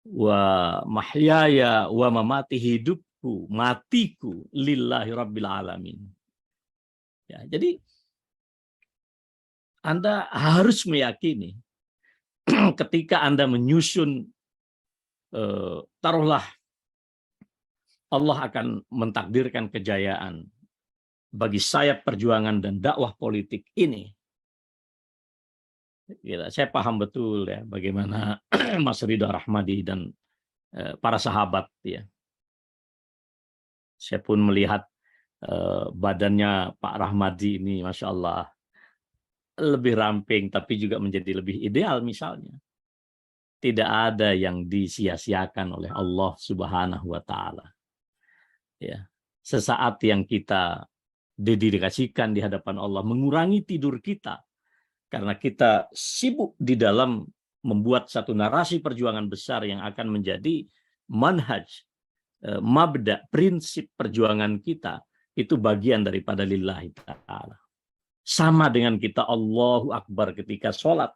wa mahyaya, wa mamati hidupku, matiku, lillahi rabbil alamin. Ya, jadi Anda harus meyakini ketika Anda menyusun, taruhlah Allah akan mentakdirkan kejayaan bagi sayap perjuangan dan dakwah politik ini. Saya paham betul ya bagaimana Mas Ridho Rahmadi dan para sahabat ya. Saya pun melihat badannya Pak Rahmadi ini, Masya Allah, lebih ramping tapi juga menjadi lebih ideal misalnya. Tidak ada yang disia-siakan oleh Allah Subhanahu wa Ta'ala. Ya. Sesaat yang kita didedikasikan di hadapan Allah, mengurangi tidur kita karena kita sibuk di dalam membuat satu narasi perjuangan besar yang akan menjadi manhaj, mabda, prinsip perjuangan kita, itu bagian daripada lillahi ta'ala. Sama dengan kita Allahu Akbar ketika sholat,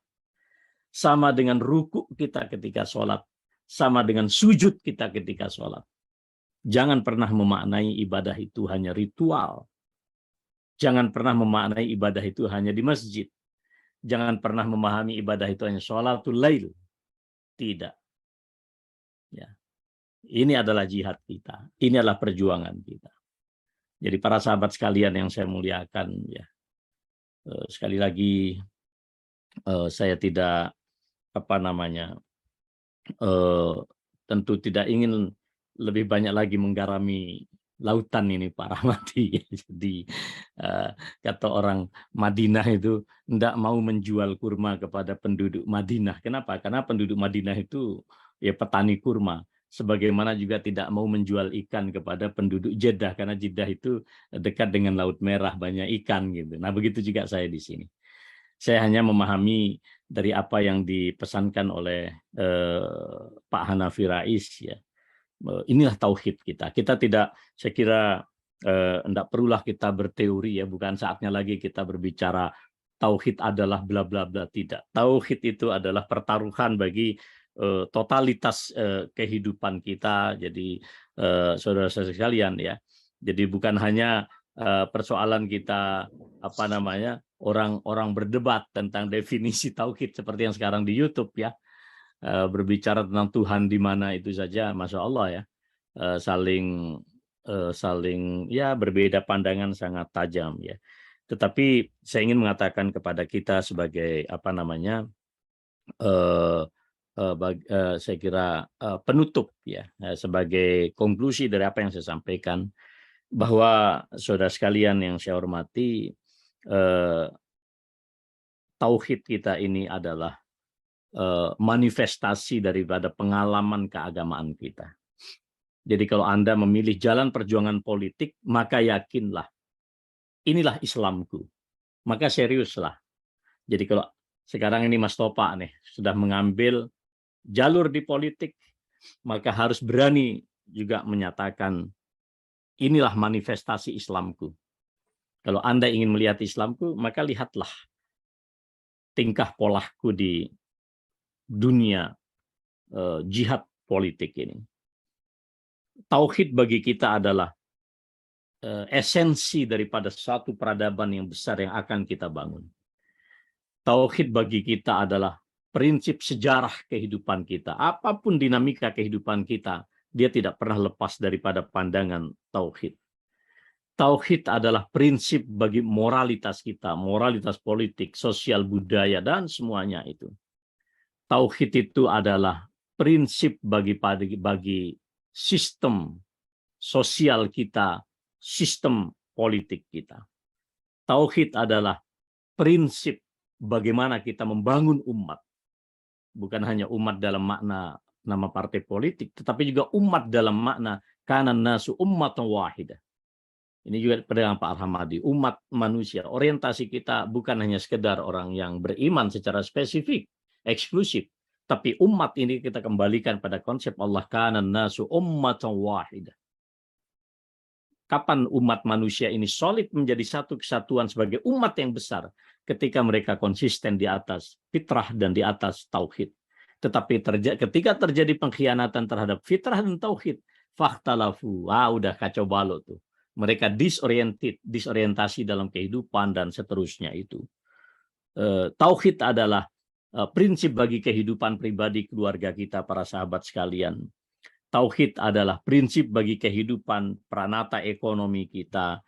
sama dengan ruku kita ketika sholat, sama dengan sujud kita ketika sholat. Jangan pernah memaknai ibadah itu hanya ritual. Jangan pernah memaknai ibadah itu hanya di masjid. Jangan pernah memahami ibadah itu hanya sholatul lail. Tidak. Ya. Ini adalah jihad kita. Ini adalah perjuangan kita. Jadi para sahabat sekalian yang saya muliakan, ya, sekali lagi saya tidak tentu tidak ingin lebih banyak lagi menggarami lautan ini Pak Rahmadi. Jadi kata orang Madinah itu tidak mau menjual kurma kepada penduduk Madinah. Kenapa? Karena penduduk Madinah itu ya petani kurma. Sebagaimana juga tidak mau menjual ikan kepada penduduk Jeddah karena Jeddah itu dekat dengan Laut Merah, banyak ikan gitu. Nah begitu juga saya di sini. Saya hanya memahami dari apa yang dipesankan oleh Pak Hanafi Rais ya. Inilah tauhid kita. Kita tidak, saya kira enggak perulah kita berteori ya, bukan saatnya lagi kita berbicara tauhid adalah bla bla bla, tidak. Tauhid itu adalah pertaruhan bagi totalitas kehidupan kita. Jadi saudara-saudara sekalian ya. Jadi bukan hanya persoalan kita orang berdebat tentang definisi tauhid seperti yang sekarang di YouTube ya. Berbicara tentang Tuhan di mana itu saja, Masya Allah ya, saling ya berbeda pandangan sangat tajam ya. Tetapi saya ingin mengatakan kepada kita sebagai saya kira penutup ya, sebagai konklusi dari apa yang saya sampaikan, bahwa saudara sekalian yang saya hormati, tauhid kita ini adalah manifestasi daripada pengalaman keagamaan kita. Jadi kalau Anda memilih jalan perjuangan politik, maka yakinlah, inilah Islamku. Maka seriuslah. Jadi kalau sekarang ini Mas Topa nih, sudah mengambil jalur di politik, maka harus berani juga menyatakan, inilah manifestasi Islamku. Kalau Anda ingin melihat Islamku, maka lihatlah tingkah polahku di dunia jihad politik ini. Tauhid bagi kita adalah esensi daripada satu peradaban yang besar yang akan kita bangun. Tauhid bagi kita adalah prinsip sejarah kehidupan kita. Apapun dinamika kehidupan kita, dia tidak pernah lepas daripada pandangan tauhid. Tauhid adalah prinsip bagi moralitas kita, moralitas politik, sosial, budaya, dan semuanya itu. Tauhid itu adalah prinsip bagi sistem sosial kita, sistem politik kita. Tauhid adalah prinsip bagaimana kita membangun umat. Bukan hanya umat dalam makna nama partai politik, tetapi juga umat dalam makna kanan nasu ummatan wahidah. Ini juga pedagang Pak Al-Hamadi, umat manusia. Orientasi kita bukan hanya sekedar orang yang beriman secara spesifik, eksklusif, tapi umat ini kita kembalikan pada konsep Allah kanan nasu ummatan wahidah. Kapan umat manusia ini solid menjadi satu kesatuan sebagai umat yang besar ketika mereka konsisten di atas fitrah dan di atas tauhid. Tetapi ketika terjadi pengkhianatan terhadap fitrah dan tauhid, fakhtalafu, udah kacau balau tuh. Mereka disorientasi dalam kehidupan dan seterusnya itu. Tauhid adalah prinsip bagi kehidupan pribadi keluarga kita, para sahabat sekalian. Tauhid adalah prinsip bagi kehidupan pranata ekonomi kita,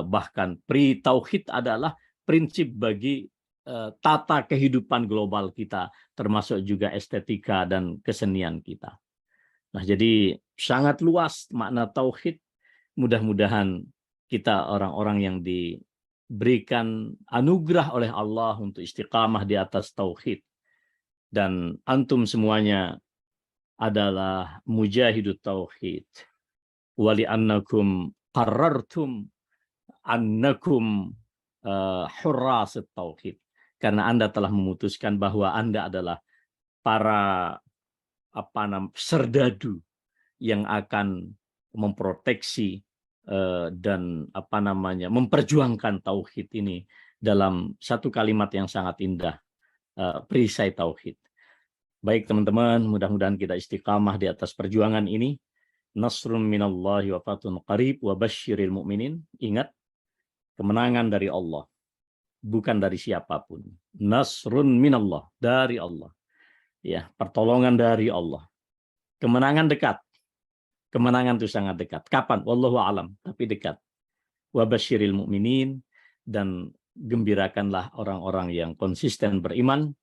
bahkan tauhid adalah prinsip bagi tata kehidupan global kita, termasuk juga estetika dan kesenian kita. Nah, jadi sangat luas makna tauhid. Mudah-mudahan kita orang-orang yang diberikan anugerah oleh Allah untuk istiqamah di atas tauhid. Dan antum semuanya adalah mujahidut tauhid. Wali annakum qarrartum annakum hurrasit tauhid. Karena Anda telah memutuskan bahwa Anda adalah para serdadu yang akan memproteksi dan memperjuangkan tauhid ini dalam satu kalimat yang sangat indah, perisai tauhid. Baik teman-teman, mudah-mudahan kita istiqamah di atas perjuangan ini. Nasrun minallahi wa fatun qarib wa basyiril mu'minin. Ingat, kemenangan dari Allah, bukan dari siapapun. Nasrun minallah, dari Allah. Ya, pertolongan dari Allah. Kemenangan dekat. Kemenangan itu sangat dekat. Kapan? Wallahu a'lam, tapi dekat. Wa basyiril mu'minin, dan gembirakanlah orang-orang yang konsisten beriman.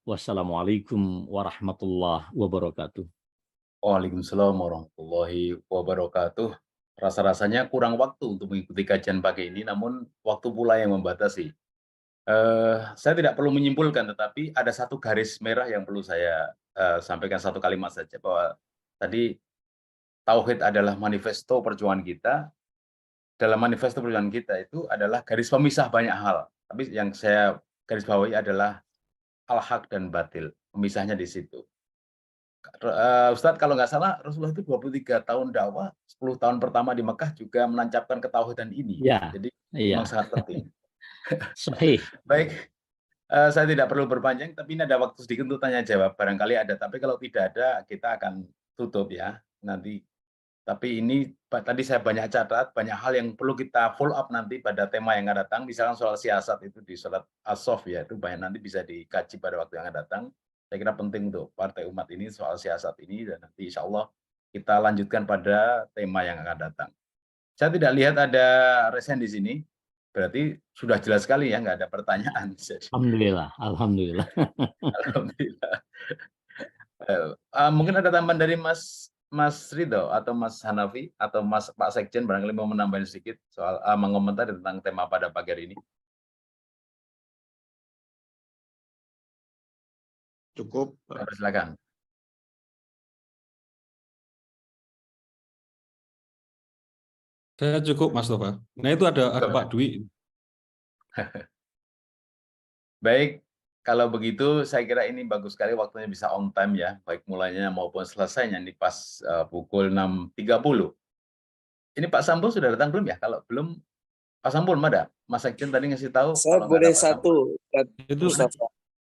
Wassalamualaikum warahmatullahi wabarakatuh. Waalaikumsalam warahmatullahi wabarakatuh. Rasa-rasanya kurang waktu untuk mengikuti kajian pagi ini, namun waktu pula yang membatasi. Saya tidak perlu menyimpulkan, tetapi ada satu garis merah yang perlu saya sampaikan, satu kalimat saja, bahwa tadi tauhid adalah manifesto perjuangan kita. Dalam manifesto perjuangan kita itu adalah garis pemisah banyak hal. Tapi yang saya garis bawahi adalah al-haq dan batil. Pemisahnya di situ. Ustadz, kalau nggak salah Rasulullah itu 23 tahun dakwah, 10 tahun pertama di Mekah juga menancapkan ketauhidan ini. Ya, Jadi iya. memang sangat penting. Sahih. Baik, saya tidak perlu berpanjang, tapi ini ada waktu sedikit untuk tanya jawab. Barangkali ada, tapi kalau tidak ada kita akan tutup ya nanti. Tapi ini tadi saya banyak catat, banyak hal yang perlu kita follow up nanti pada tema yang akan datang. Misalkan soal siasat itu di surat As-Saff ya, itu banyak nanti bisa dikaji pada waktu yang akan datang. Saya kira penting untuk partai umat ini soal siasat ini, dan nanti insya Allah kita lanjutkan pada tema yang akan datang. Saya tidak lihat ada resen di sini, berarti sudah jelas sekali ya, nggak ada pertanyaan. Alhamdulillah, alhamdulillah. Alhamdulillah. Mungkin ada tambahan dari Mas Ridho atau Mas Hanafi atau Pak Sekjen, barangkali mau menambahin sedikit soal mengomentari tentang tema pada pagi hari ini. Cukup. Silakan. Saya cukup, Mas Tova. Nah, itu ada Pak Dwi. Baik, kalau begitu saya kira ini bagus sekali, waktunya bisa on time ya, baik mulainya maupun selesainya, ini pas pukul 6.30. Ini Pak Sambo sudah datang belum ya? Kalau belum, Pak Sambo belum ada? Mas Sekjen tadi ngasih tahu. Saya boleh satu. Itu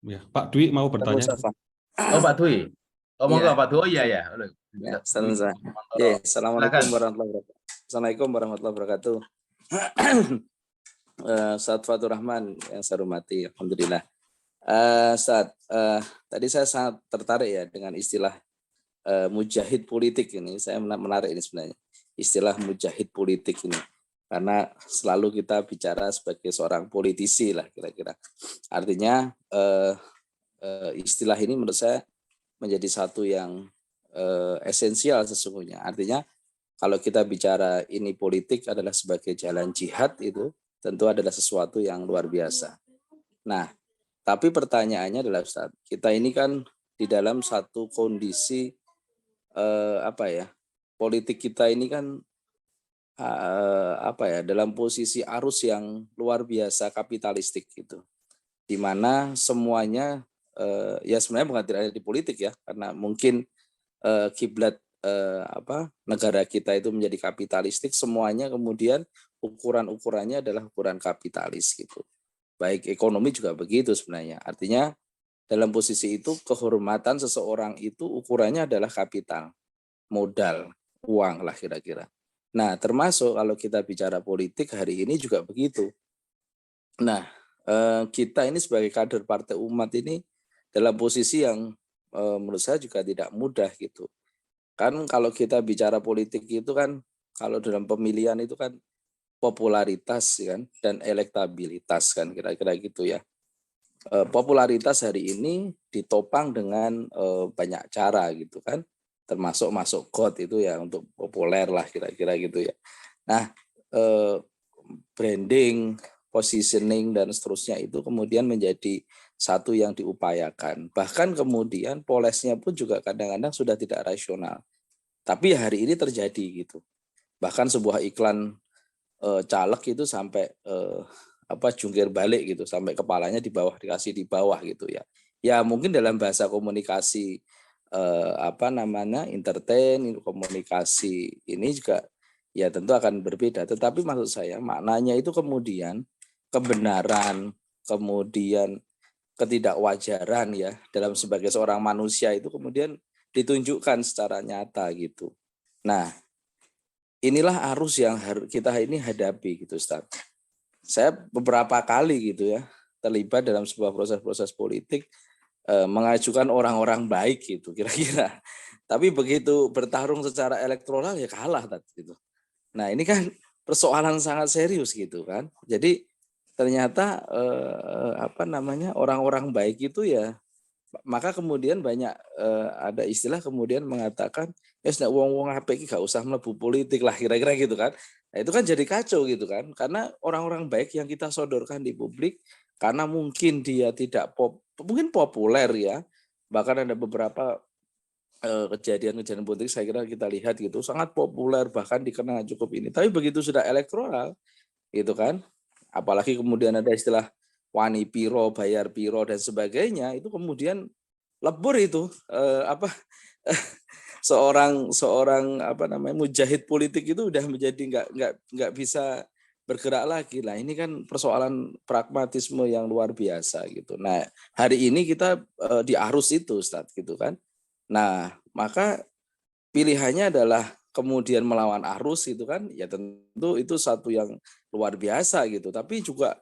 ya, Pak Dwi mau bertanya. Oh, Pak Dwi. Oh, monggo Pak Dwi. Oh iya ya. Assalamualaikum warahmatullahi wabarakatuh. Assalamualaikum warahmatullahi wabarakatuh. Ustadz Fatur Rahman yang saya hormati, alhamdulillah. Tadi saya sangat tertarik ya dengan istilah mujahid politik ini. Saya menarik ini sebenarnya. istilah mujahid politik ini. Karena selalu kita bicara sebagai seorang politisi lah kira-kira. Artinya istilah ini menurut saya menjadi satu yang esensial sesungguhnya. Artinya kalau kita bicara ini politik adalah sebagai jalan jihad, itu tentu adalah sesuatu yang luar biasa. Nah, tapi pertanyaannya adalah Ustaz, kita ini kan di dalam satu kondisi politik kita ini kan dalam posisi arus yang luar biasa kapitalistik gitu, di mana semuanya ya sebenarnya bukan tidak ada di politik ya, karena mungkin kiblat negara kita itu menjadi kapitalistik, semuanya kemudian ukurannya adalah ukuran kapitalis gitu. Baik ekonomi juga begitu sebenarnya. Artinya dalam posisi itu kehormatan seseorang itu ukurannya adalah kapital, modal, uang lah kira-kira. Nah, termasuk kalau kita bicara politik hari ini juga begitu. Nah, kita ini sebagai kader Partai Umat ini dalam posisi yang menurut saya juga tidak mudah gitu. Kan kalau kita bicara politik itu kan, kalau dalam pemilihan itu kan popularitas kan dan elektabilitas kan kira-kira gitu ya. Popularitas hari ini ditopang dengan banyak cara gitu kan, termasuk masuk got itu ya untuk populer lah kira-kira gitu ya. Nah, branding, positioning dan seterusnya itu kemudian menjadi satu yang diupayakan. Bahkan kemudian polesnya pun juga kadang-kadang sudah tidak rasional. Tapi hari ini terjadi gitu. Bahkan sebuah iklan caleg itu sampai jungkir balik gitu, sampai kepalanya dikasih di bawah gitu ya. Ya mungkin dalam bahasa komunikasi entertain, komunikasi ini juga ya tentu akan berbeda. Tetapi maksud saya maknanya itu kemudian kebenaran, kemudian ketidakwajaran ya dalam sebagai seorang manusia itu kemudian ditunjukkan secara nyata gitu. Nah, inilah arus yang kita ini hadapi gitu Ustaz. Saya beberapa kali gitu ya terlibat dalam sebuah proses-proses politik, mengajukan orang-orang baik gitu kira-kira. Tapi begitu bertarung secara elektoral ya kalah gitu. Nah, ini kan persoalan sangat serius gitu kan. Jadi ternyata orang-orang baik itu ya, maka kemudian banyak ada istilah kemudian mengatakan ya sudah wong-wong apik gak usah mlebu politik lah kira-kira gitu kan. Nah, itu kan jadi kacau gitu kan, karena orang-orang baik yang kita sodorkan di publik karena mungkin dia tidak mungkin populer ya, bahkan ada beberapa kejadian-kejadian politik saya kira kita lihat gitu sangat populer bahkan dikenal cukup ini, tapi begitu sudah elektoral gitu kan, apalagi kemudian ada istilah wani piro, bayar piro dan sebagainya, itu kemudian lebur itu seorang mujahid politik itu udah menjadi nggak bisa bergerak lagi lah. Ini kan persoalan pragmatisme yang luar biasa gitu. Nah, hari ini kita di arus itu Ustaz gitu kan. Nah, maka pilihannya adalah kemudian melawan arus itu kan, ya tentu itu satu yang luar biasa gitu, tapi juga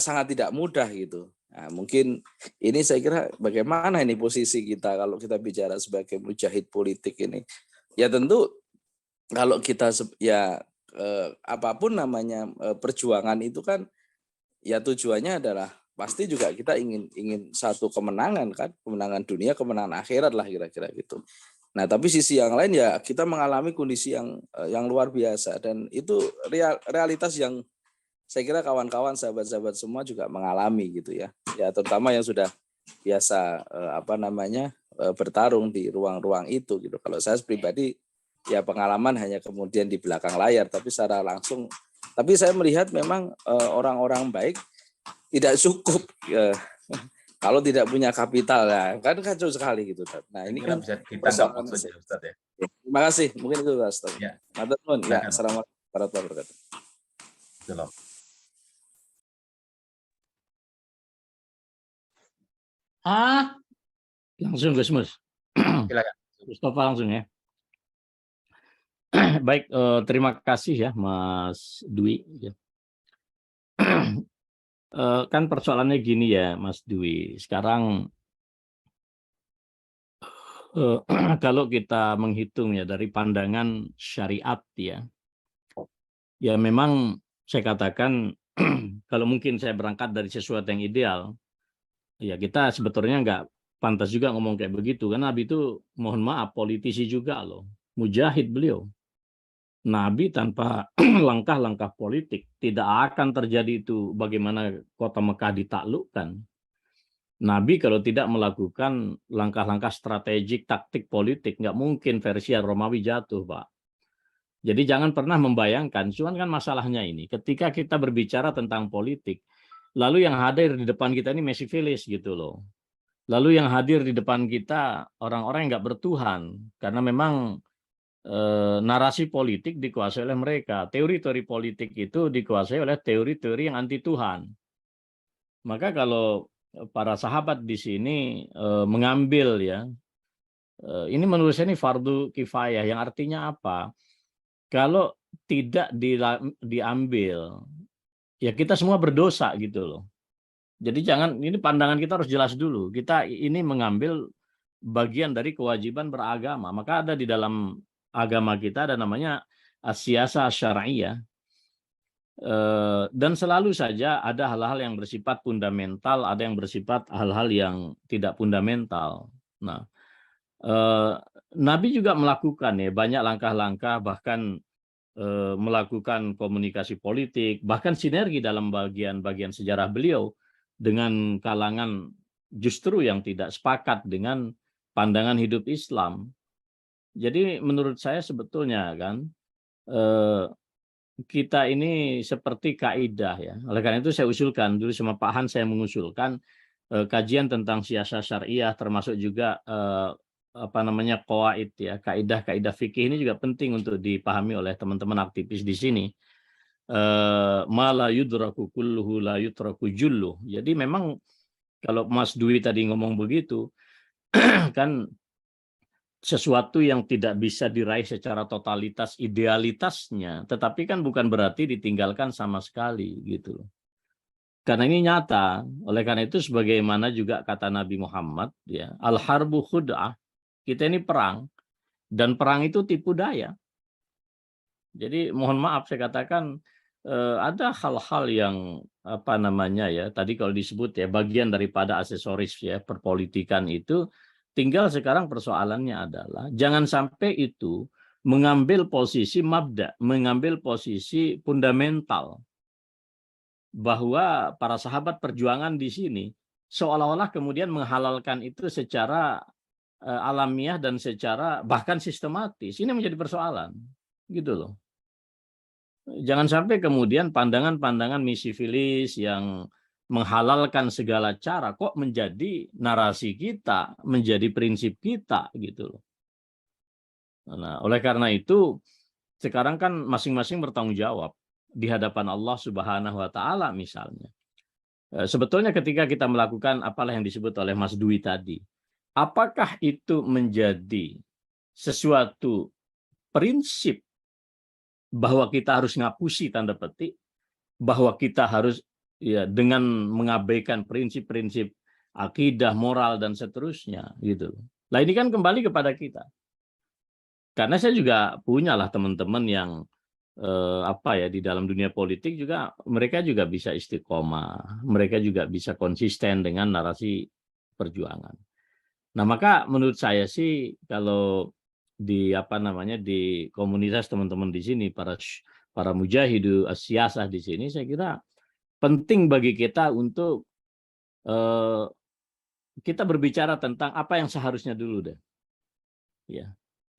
sangat tidak mudah gitu. Nah, mungkin ini saya kira bagaimana ini posisi kita kalau kita bicara sebagai mujahid politik ini. Ya tentu kalau kita apapun namanya perjuangan itu kan ya tujuannya adalah pasti juga kita ingin satu kemenangan kan, kemenangan dunia, kemenangan akhirat lah kira-kira gitu. Nah, tapi sisi yang lain ya kita mengalami kondisi yang luar biasa, dan itu realitas yang saya kira kawan-kawan, sahabat-sahabat semua juga mengalami gitu ya. Ya terutama yang sudah biasa bertarung di ruang-ruang itu gitu. Kalau saya pribadi ya pengalaman hanya kemudian di belakang layar, tapi secara langsung. Tapi saya melihat memang orang-orang baik tidak cukup kalau tidak punya kapital ya, kan kacau sekali gitu. Nah, ini kan bisa ditangkap maksudnya Ustaz ya. Terima kasih. Mungkin itu Ustaz. Ya. Assalamualaikum warahmatullahi wabarakatuh. Salam. Langsung Gus Mus. Silakan. Mustafa langsung ya. Baik, terima kasih ya Mas Dwi. Kan persoalannya gini ya Mas Dwi. Sekarang kalau kita menghitungnya dari pandangan syariat ya memang saya katakan kalau mungkin saya berangkat dari sesuatu yang ideal, ya kita sebetulnya nggak pantas juga ngomong kayak begitu, karena Nabi itu mohon maaf politisi juga loh, mujahid beliau. Nabi tanpa langkah-langkah politik tidak akan terjadi itu bagaimana kota Mekah ditaklukkan. Nabi kalau tidak melakukan langkah-langkah strategik, taktik politik, nggak mungkin Persia Romawi jatuh, Pak. Jadi jangan pernah membayangkan, cuman kan masalahnya ini, ketika kita berbicara tentang politik, lalu yang hadir di depan kita ini mesifilis gitu loh. Lalu yang hadir di depan kita orang-orang yang nggak bertuhan, karena memang narasi politik dikuasai oleh mereka. Teori-teori politik itu dikuasai oleh teori-teori yang anti Tuhan. Maka kalau para sahabat di sini mengambil ya, ini menurut saya ini fardu kifayah, yang artinya apa? Kalau tidak diambil, ya kita semua berdosa gitu loh. Jadi jangan, ini pandangan kita harus jelas dulu. Kita ini mengambil bagian dari kewajiban beragama. Maka ada di dalam agama kita ada namanya as-siyasah syar'iyah. Dan selalu saja ada hal-hal yang bersifat fundamental, ada yang bersifat hal-hal yang tidak fundamental. Nah, Nabi juga melakukan ya banyak langkah-langkah, bahkan melakukan komunikasi politik, bahkan sinergi dalam bagian-bagian sejarah beliau dengan kalangan justru yang tidak sepakat dengan pandangan hidup Islam. Jadi menurut saya sebetulnya kan kita ini seperti kaidah ya. Oleh karena itu saya usulkan dulu sama Pak Han, saya mengusulkan kajian tentang siasah syariah, termasuk juga qawaid ya, kaidah-kaidah fikih ini juga penting untuk dipahami oleh teman-teman aktivis di sini. Ma la yudraku kulluhu la yutraku julluh. Jadi memang kalau Mas Dwi tadi ngomong begitu kan sesuatu yang tidak bisa diraih secara totalitas idealitasnya, tetapi kan bukan berarti ditinggalkan sama sekali gitu loh. Karena ini nyata, oleh karena itu sebagaimana juga kata Nabi Muhammad ya, al-harbu khud'ah, kita ini perang, dan perang itu tipu daya. Jadi mohon maaf saya katakan ada hal-hal yang apa namanya ya, tadi kalau disebut ya bagian daripada aksesoris ya perpolitikan itu. Tinggal sekarang persoalannya adalah jangan sampai itu mengambil posisi mabda, mengambil posisi fundamental bahwa para sahabat perjuangan di sini seolah-olah kemudian menghalalkan itu secara alamiah dan secara bahkan sistematis. Ini menjadi persoalan, gitu loh. Jangan sampai kemudian pandangan-pandangan misifilis yang menghalalkan segala cara kok menjadi narasi kita, menjadi prinsip kita gitu loh. Nah, oleh karena itu sekarang kan masing-masing bertanggung jawab di hadapan Allah Subhanahu wa taala misalnya. Sebetulnya ketika kita melakukan apalah yang disebut oleh Mas Dwi tadi, apakah itu menjadi sesuatu prinsip bahwa kita harus ngapusi tanda petik, bahwa kita harus ya dengan mengabaikan prinsip-prinsip akidah, moral dan seterusnya gitu. Nah ini kan kembali kepada kita. Karena saya juga punyalah teman-teman yang di dalam dunia politik juga mereka juga bisa istiqomah, mereka juga bisa konsisten dengan narasi perjuangan. Nah, maka menurut saya sih kalau di di komunitas teman-teman di sini para mujahidu as-siyasah di sini saya kira penting bagi kita untuk kita berbicara tentang apa yang seharusnya dulu deh. Ya.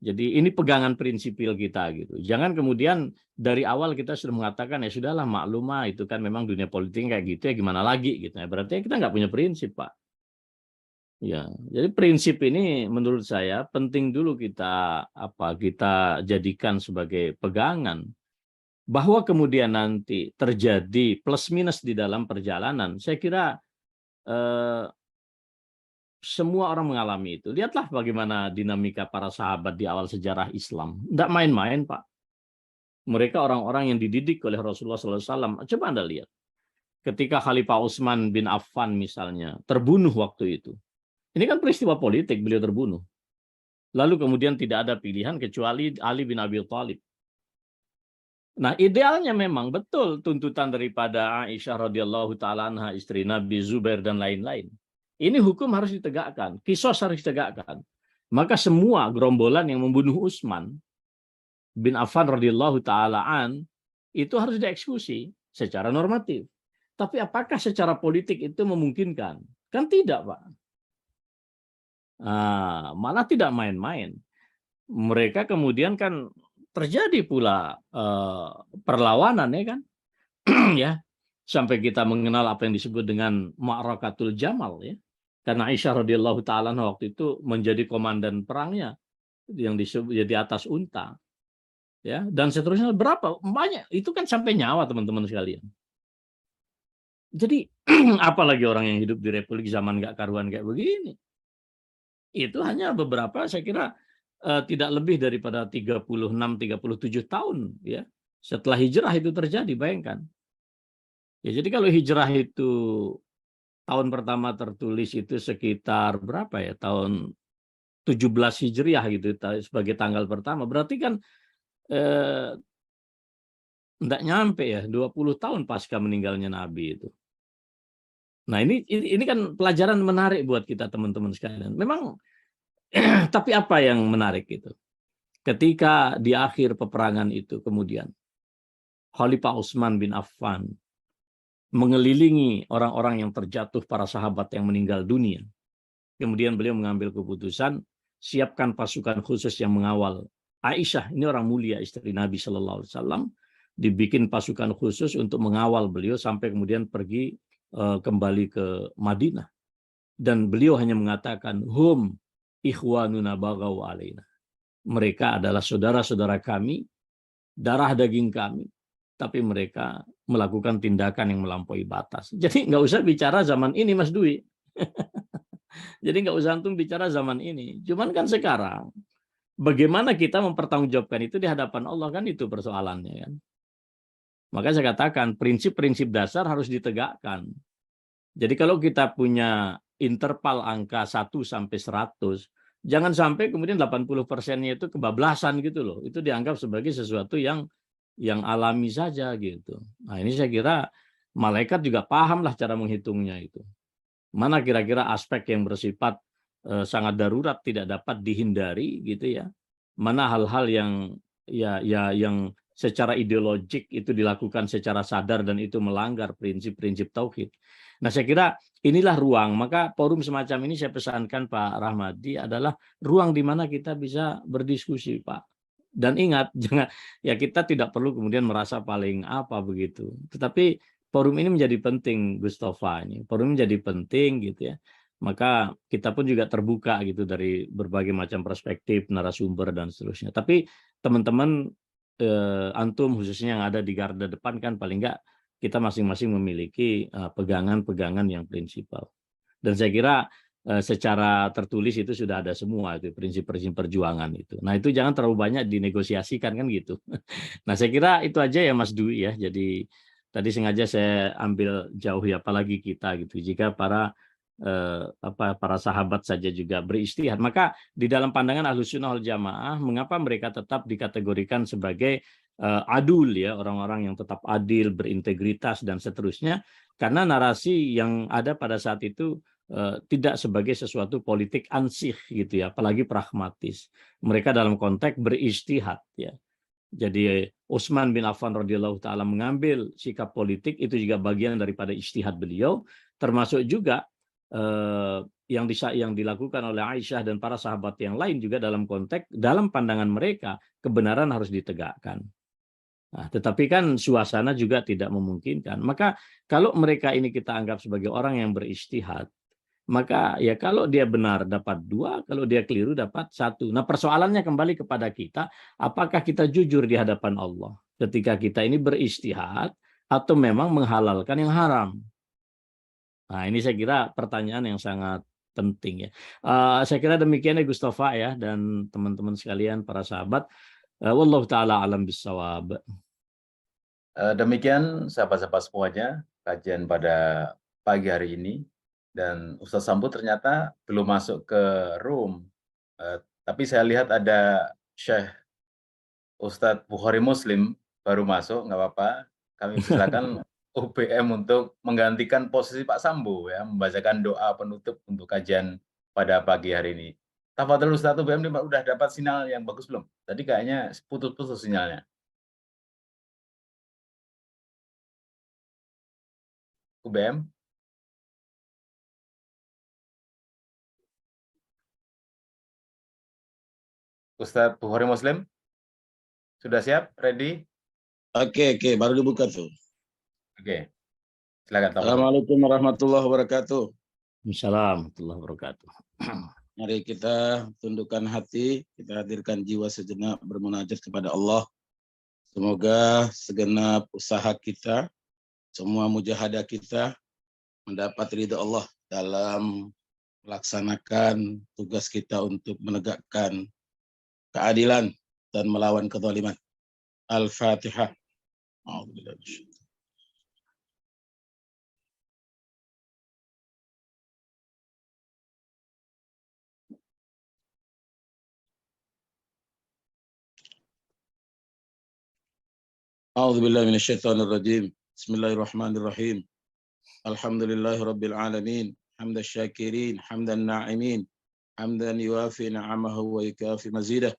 Jadi ini pegangan prinsipil kita gitu. Jangan kemudian dari awal kita sudah mengatakan ya sudahlah maklumah itu kan memang dunia politik kayak gitu ya gimana lagi gitu. Ya, berarti kita nggak punya prinsip, Pak. Ya, jadi prinsip ini menurut saya penting dulu kita kita jadikan sebagai pegangan. Bahwa kemudian nanti terjadi plus minus di dalam perjalanan, saya kira semua orang mengalami itu. Lihatlah bagaimana dinamika para sahabat di awal sejarah Islam. Tidak main-main, Pak. Mereka orang-orang yang dididik oleh Rasulullah SAW. Coba Anda lihat. Ketika Khalifah Utsman bin Affan misalnya terbunuh waktu itu. Ini kan peristiwa politik, beliau terbunuh. Lalu kemudian tidak ada pilihan kecuali Ali bin Abi Thalib. Nah, idealnya memang betul tuntutan daripada Aisyah radhiyallahu taala anha, istri Nabi, Zubair dan lain-lain. Ini hukum harus ditegakkan, kisos harus ditegakkan. Maka semua gerombolan yang membunuh Utsman bin Affan radhiyallahu taala itu harus dieksekusi secara normatif. Tapi apakah secara politik itu memungkinkan? Kan tidak, Pak. Malah tidak main-main. Mereka kemudian kan terjadi pula perlawanan, ya kan? Ya, sampai kita mengenal apa yang disebut dengan Ma'rakatul Jamal, ya. Karena Aisyah radhiyallahu taala waktu itu menjadi komandan perangnya yang disebut di atas unta. Ya, dan seterusnya berapa banyak itu kan sampai nyawa, teman-teman sekalian. Jadi apalagi orang yang hidup di republik zaman nggak karuan kayak begini. Itu hanya beberapa, saya kira tidak lebih daripada 36-37 tahun, ya, setelah hijrah itu terjadi, bayangkan. Ya, jadi kalau hijrah itu tahun pertama tertulis itu sekitar berapa ya, tahun 17 Hijriah gitu sebagai tanggal pertama, berarti kan enggak nyampe ya 20 tahun pasca meninggalnya Nabi itu. Nah, ini kan pelajaran menarik buat kita, teman-teman sekalian. Memang tapi apa yang menarik itu? Ketika di akhir peperangan itu kemudian Khalifah Utsman bin Affan mengelilingi orang-orang yang terjatuh, para sahabat yang meninggal dunia. Kemudian beliau mengambil keputusan, siapkan pasukan khusus yang mengawal Aisyah, ini orang mulia istri Nabi Shallallahu Alaihi Wasallam, dibikin pasukan khusus untuk mengawal beliau sampai kemudian pergi kembali ke Madinah. Dan beliau hanya mengatakan, hum ikhwanuna bagaw alaina. Mereka adalah saudara-saudara kami, darah daging kami, tapi mereka melakukan tindakan yang melampaui batas. Jadi nggak usah bicara zaman ini, Mas Dwi. Jadi nggak usah antum bicara zaman ini. Cuman kan sekarang, bagaimana kita mempertanggungjawabkan itu di hadapan Allah, kan itu persoalannya, kan. Maka saya katakan prinsip-prinsip dasar harus ditegakkan. Jadi kalau kita punya interval angka 1 sampai 100, jangan sampai kemudian 80%-nya itu kebablasan gitu loh. Itu dianggap sebagai sesuatu yang alami saja gitu. Nah, ini saya kira malaikat juga pahamlah cara menghitungnya itu. Mana kira-kira aspek yang bersifat sangat darurat tidak dapat dihindari gitu ya. Mana hal-hal yang yang secara ideologik itu dilakukan secara sadar dan itu melanggar prinsip-prinsip tauhid. Nah, saya kira inilah ruang. Maka forum semacam ini saya pesankan Pak Rahmadi adalah ruang di mana kita bisa berdiskusi, Pak. Dan ingat, jangan ya, kita tidak perlu kemudian merasa paling apa begitu. Tetapi forum ini menjadi penting, Gustofa ini. Forum ini menjadi penting gitu ya. Maka kita pun juga terbuka gitu dari berbagai macam perspektif, narasumber dan seterusnya. Tapi teman-teman antum khususnya yang ada di garda depan kan paling enggak kita masing-masing memiliki pegangan-pegangan yang prinsipal. Dan saya kira secara tertulis itu sudah ada semua itu prinsip-prinsip perjuangan itu. Nah, itu jangan terlalu banyak dinegosiasikan kan gitu. Nah, saya kira itu aja ya Mas Dwi ya. Jadi tadi sengaja saya ambil jauh ya, apalagi kita gitu. Jika para sahabat saja juga beristihad, maka di dalam pandangan Ahlussunnah wal Jamaah, mengapa mereka tetap dikategorikan sebagai adul ya, orang-orang yang tetap adil, berintegritas dan seterusnya, karena narasi yang ada pada saat itu tidak sebagai sesuatu politik ansih gitu ya, apalagi pragmatis. Mereka dalam konteks beristihad ya. Jadi Utsman bin Affan radhiyallahu taala mengambil sikap politik itu juga bagian daripada ijtihad beliau, termasuk juga yang dilakukan oleh Aisyah dan para sahabat yang lain juga dalam konteks, dalam pandangan mereka kebenaran harus ditegakkan. Nah, tetapi kan suasana juga tidak memungkinkan. Maka kalau mereka ini kita anggap sebagai orang yang berijtihad, maka ya kalau dia benar dapat 2, kalau dia keliru dapat 1. Nah, persoalannya kembali kepada kita, apakah kita jujur di hadapan Allah ketika kita ini berijtihad atau memang menghalalkan yang haram? Nah, ini saya kira pertanyaan yang sangat penting ya. Saya kira demikian ya Gustofa ya, dan teman-teman sekalian para sahabat. Wallahu taala alam bisawab. Demikian sahabat-sahabat semuanya kajian pada pagi hari ini, dan Ustaz Sambu ternyata belum masuk ke room Tapi saya lihat ada Syekh Ustadz Bukhari Muslim baru masuk, nggak apa-apa. Kami persilakan UBM untuk menggantikan posisi Pak Sambo ya, membacakan doa penutup untuk kajian pada pagi hari ini. Tafadhol Ustadz UBM udah dapat sinyal yang bagus belum? Tadi kayaknya putus-putus sinyalnya. UBM? Ustadz Bukhari Muslim? Sudah siap? Ready? Oke, baru dibuka tuh. Oke. Silakan. Assalamualaikum warahmatullahi wabarakatuh. Assalamualaikum warahmatullahi wabarakatuh. Mari kita tundukkan hati, kita hadirkan jiwa sejenak bermunajat kepada Allah. Semoga segenap usaha kita, semua mujahadah kita mendapat ridha Allah dalam melaksanakan tugas kita untuk menegakkan keadilan dan melawan kezaliman. Al-Fatihah. A'udzubillahi minasyaitonirrajim. Bismillahirrahmanirrahim. Alhamdulillahi rabbil alamin. Hamdan syakirin, hamdan na'imin. Hamdan yuafi na'amahu wa yukafi mazidah.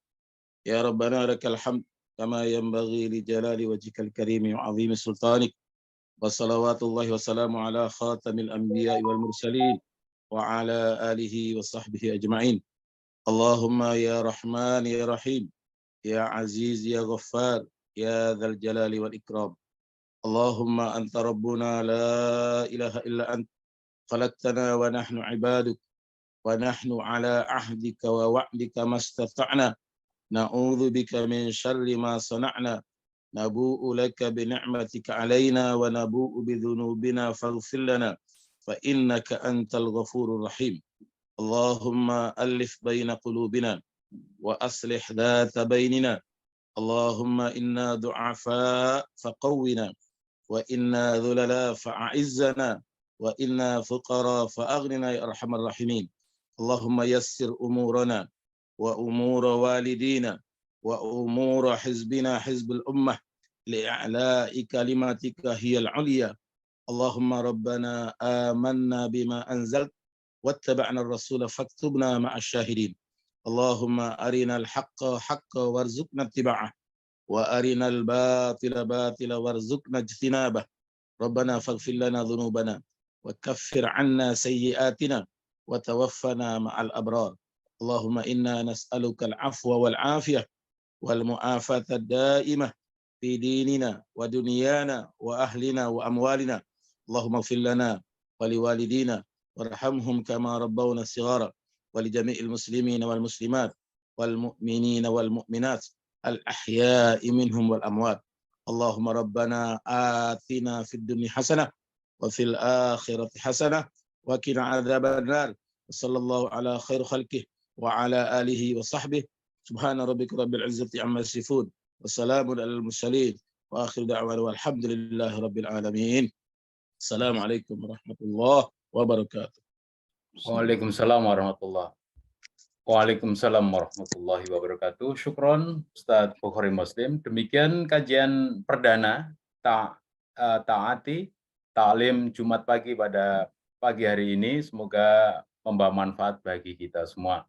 Ya Rabbana lakal hamd kama yanbaghi li jalali wajhikal karimi wa 'azimi sultanik. Wa salawatullahi wa salamu ala khatamil anbiya'i wal mursalin wa ala alihi wa sahbihi ajma'in. Allahumma ya Rahman ya Rahim, ya Aziz ya Ghaffar, ya dzal jalali wal ikram. Allahumma anta rabbuna la ilaha illa ant khalaqtana wa nahnu ibaduk wa nahnu ala ahdika wa wa'dika mastata'na na'udzu bika min syarri ma sana'na nabu'u laka bi ni'matika alaina wa nabu'u bi dhunubina faghfir lana fa innaka antal ghafurur rahim. Allahumma alif baina qulubina wa aslih dhata bainina. Allahumma inna du'afa faqawwina wa inna dhulala fa'a'izzana wa inna fuqara fa'aghnina ya arhamar rahimin. Allahumma yassir umurana wa umura walidina wa umura hizbina hizbul ummah li'a'la'i kalimatika hiyal 'ulya. Allahumma rabbana amanna bima anzalt wattaba'na ar-rasula faktubna ma'asy syahidin. Allahumma arinal haqqa haqqa warzuqna ittiba'ah wa arinal batila batila warzuqna ijtinabah. Rabbana faghfir lana dhunubana wa kaffir 'anna sayyi'atina wa tawaffana ma'al abrar. Allahumma inna nas'aluka al-'afwa wal 'afiyah wal mu'afata ad-da'imah fi dinina wa dunyana wa ahlina wa amwalina. Allahumma ighfir lana wa liwalidina warhamhum kama rabbawna shighara ولجميع المسلمين والمسلمات والمؤمنين والمؤمنات الأحياء منهم والأموات. اللهم ربنا آتنا في الدنيا حسنة وفي الآخرة حسنة وقنا عذاب النار. وصلى الله على خير خلقه وعلى آله وصحبه. سبحان ربك رب العزة عما يصفون وسلام على المرسلين وآخر دعوانا والحمد لله رب العالمين. السلام عليكم ورحمة الله وبركاته. Waalaikumsalam warahmatullahi wabarakatuh. Syukron Ustadz Bukhari Muslim. Demikian kajian perdana Ta'ati Ta'lim Jumat pagi pada pagi hari ini. Semoga membawa manfaat bagi kita semua.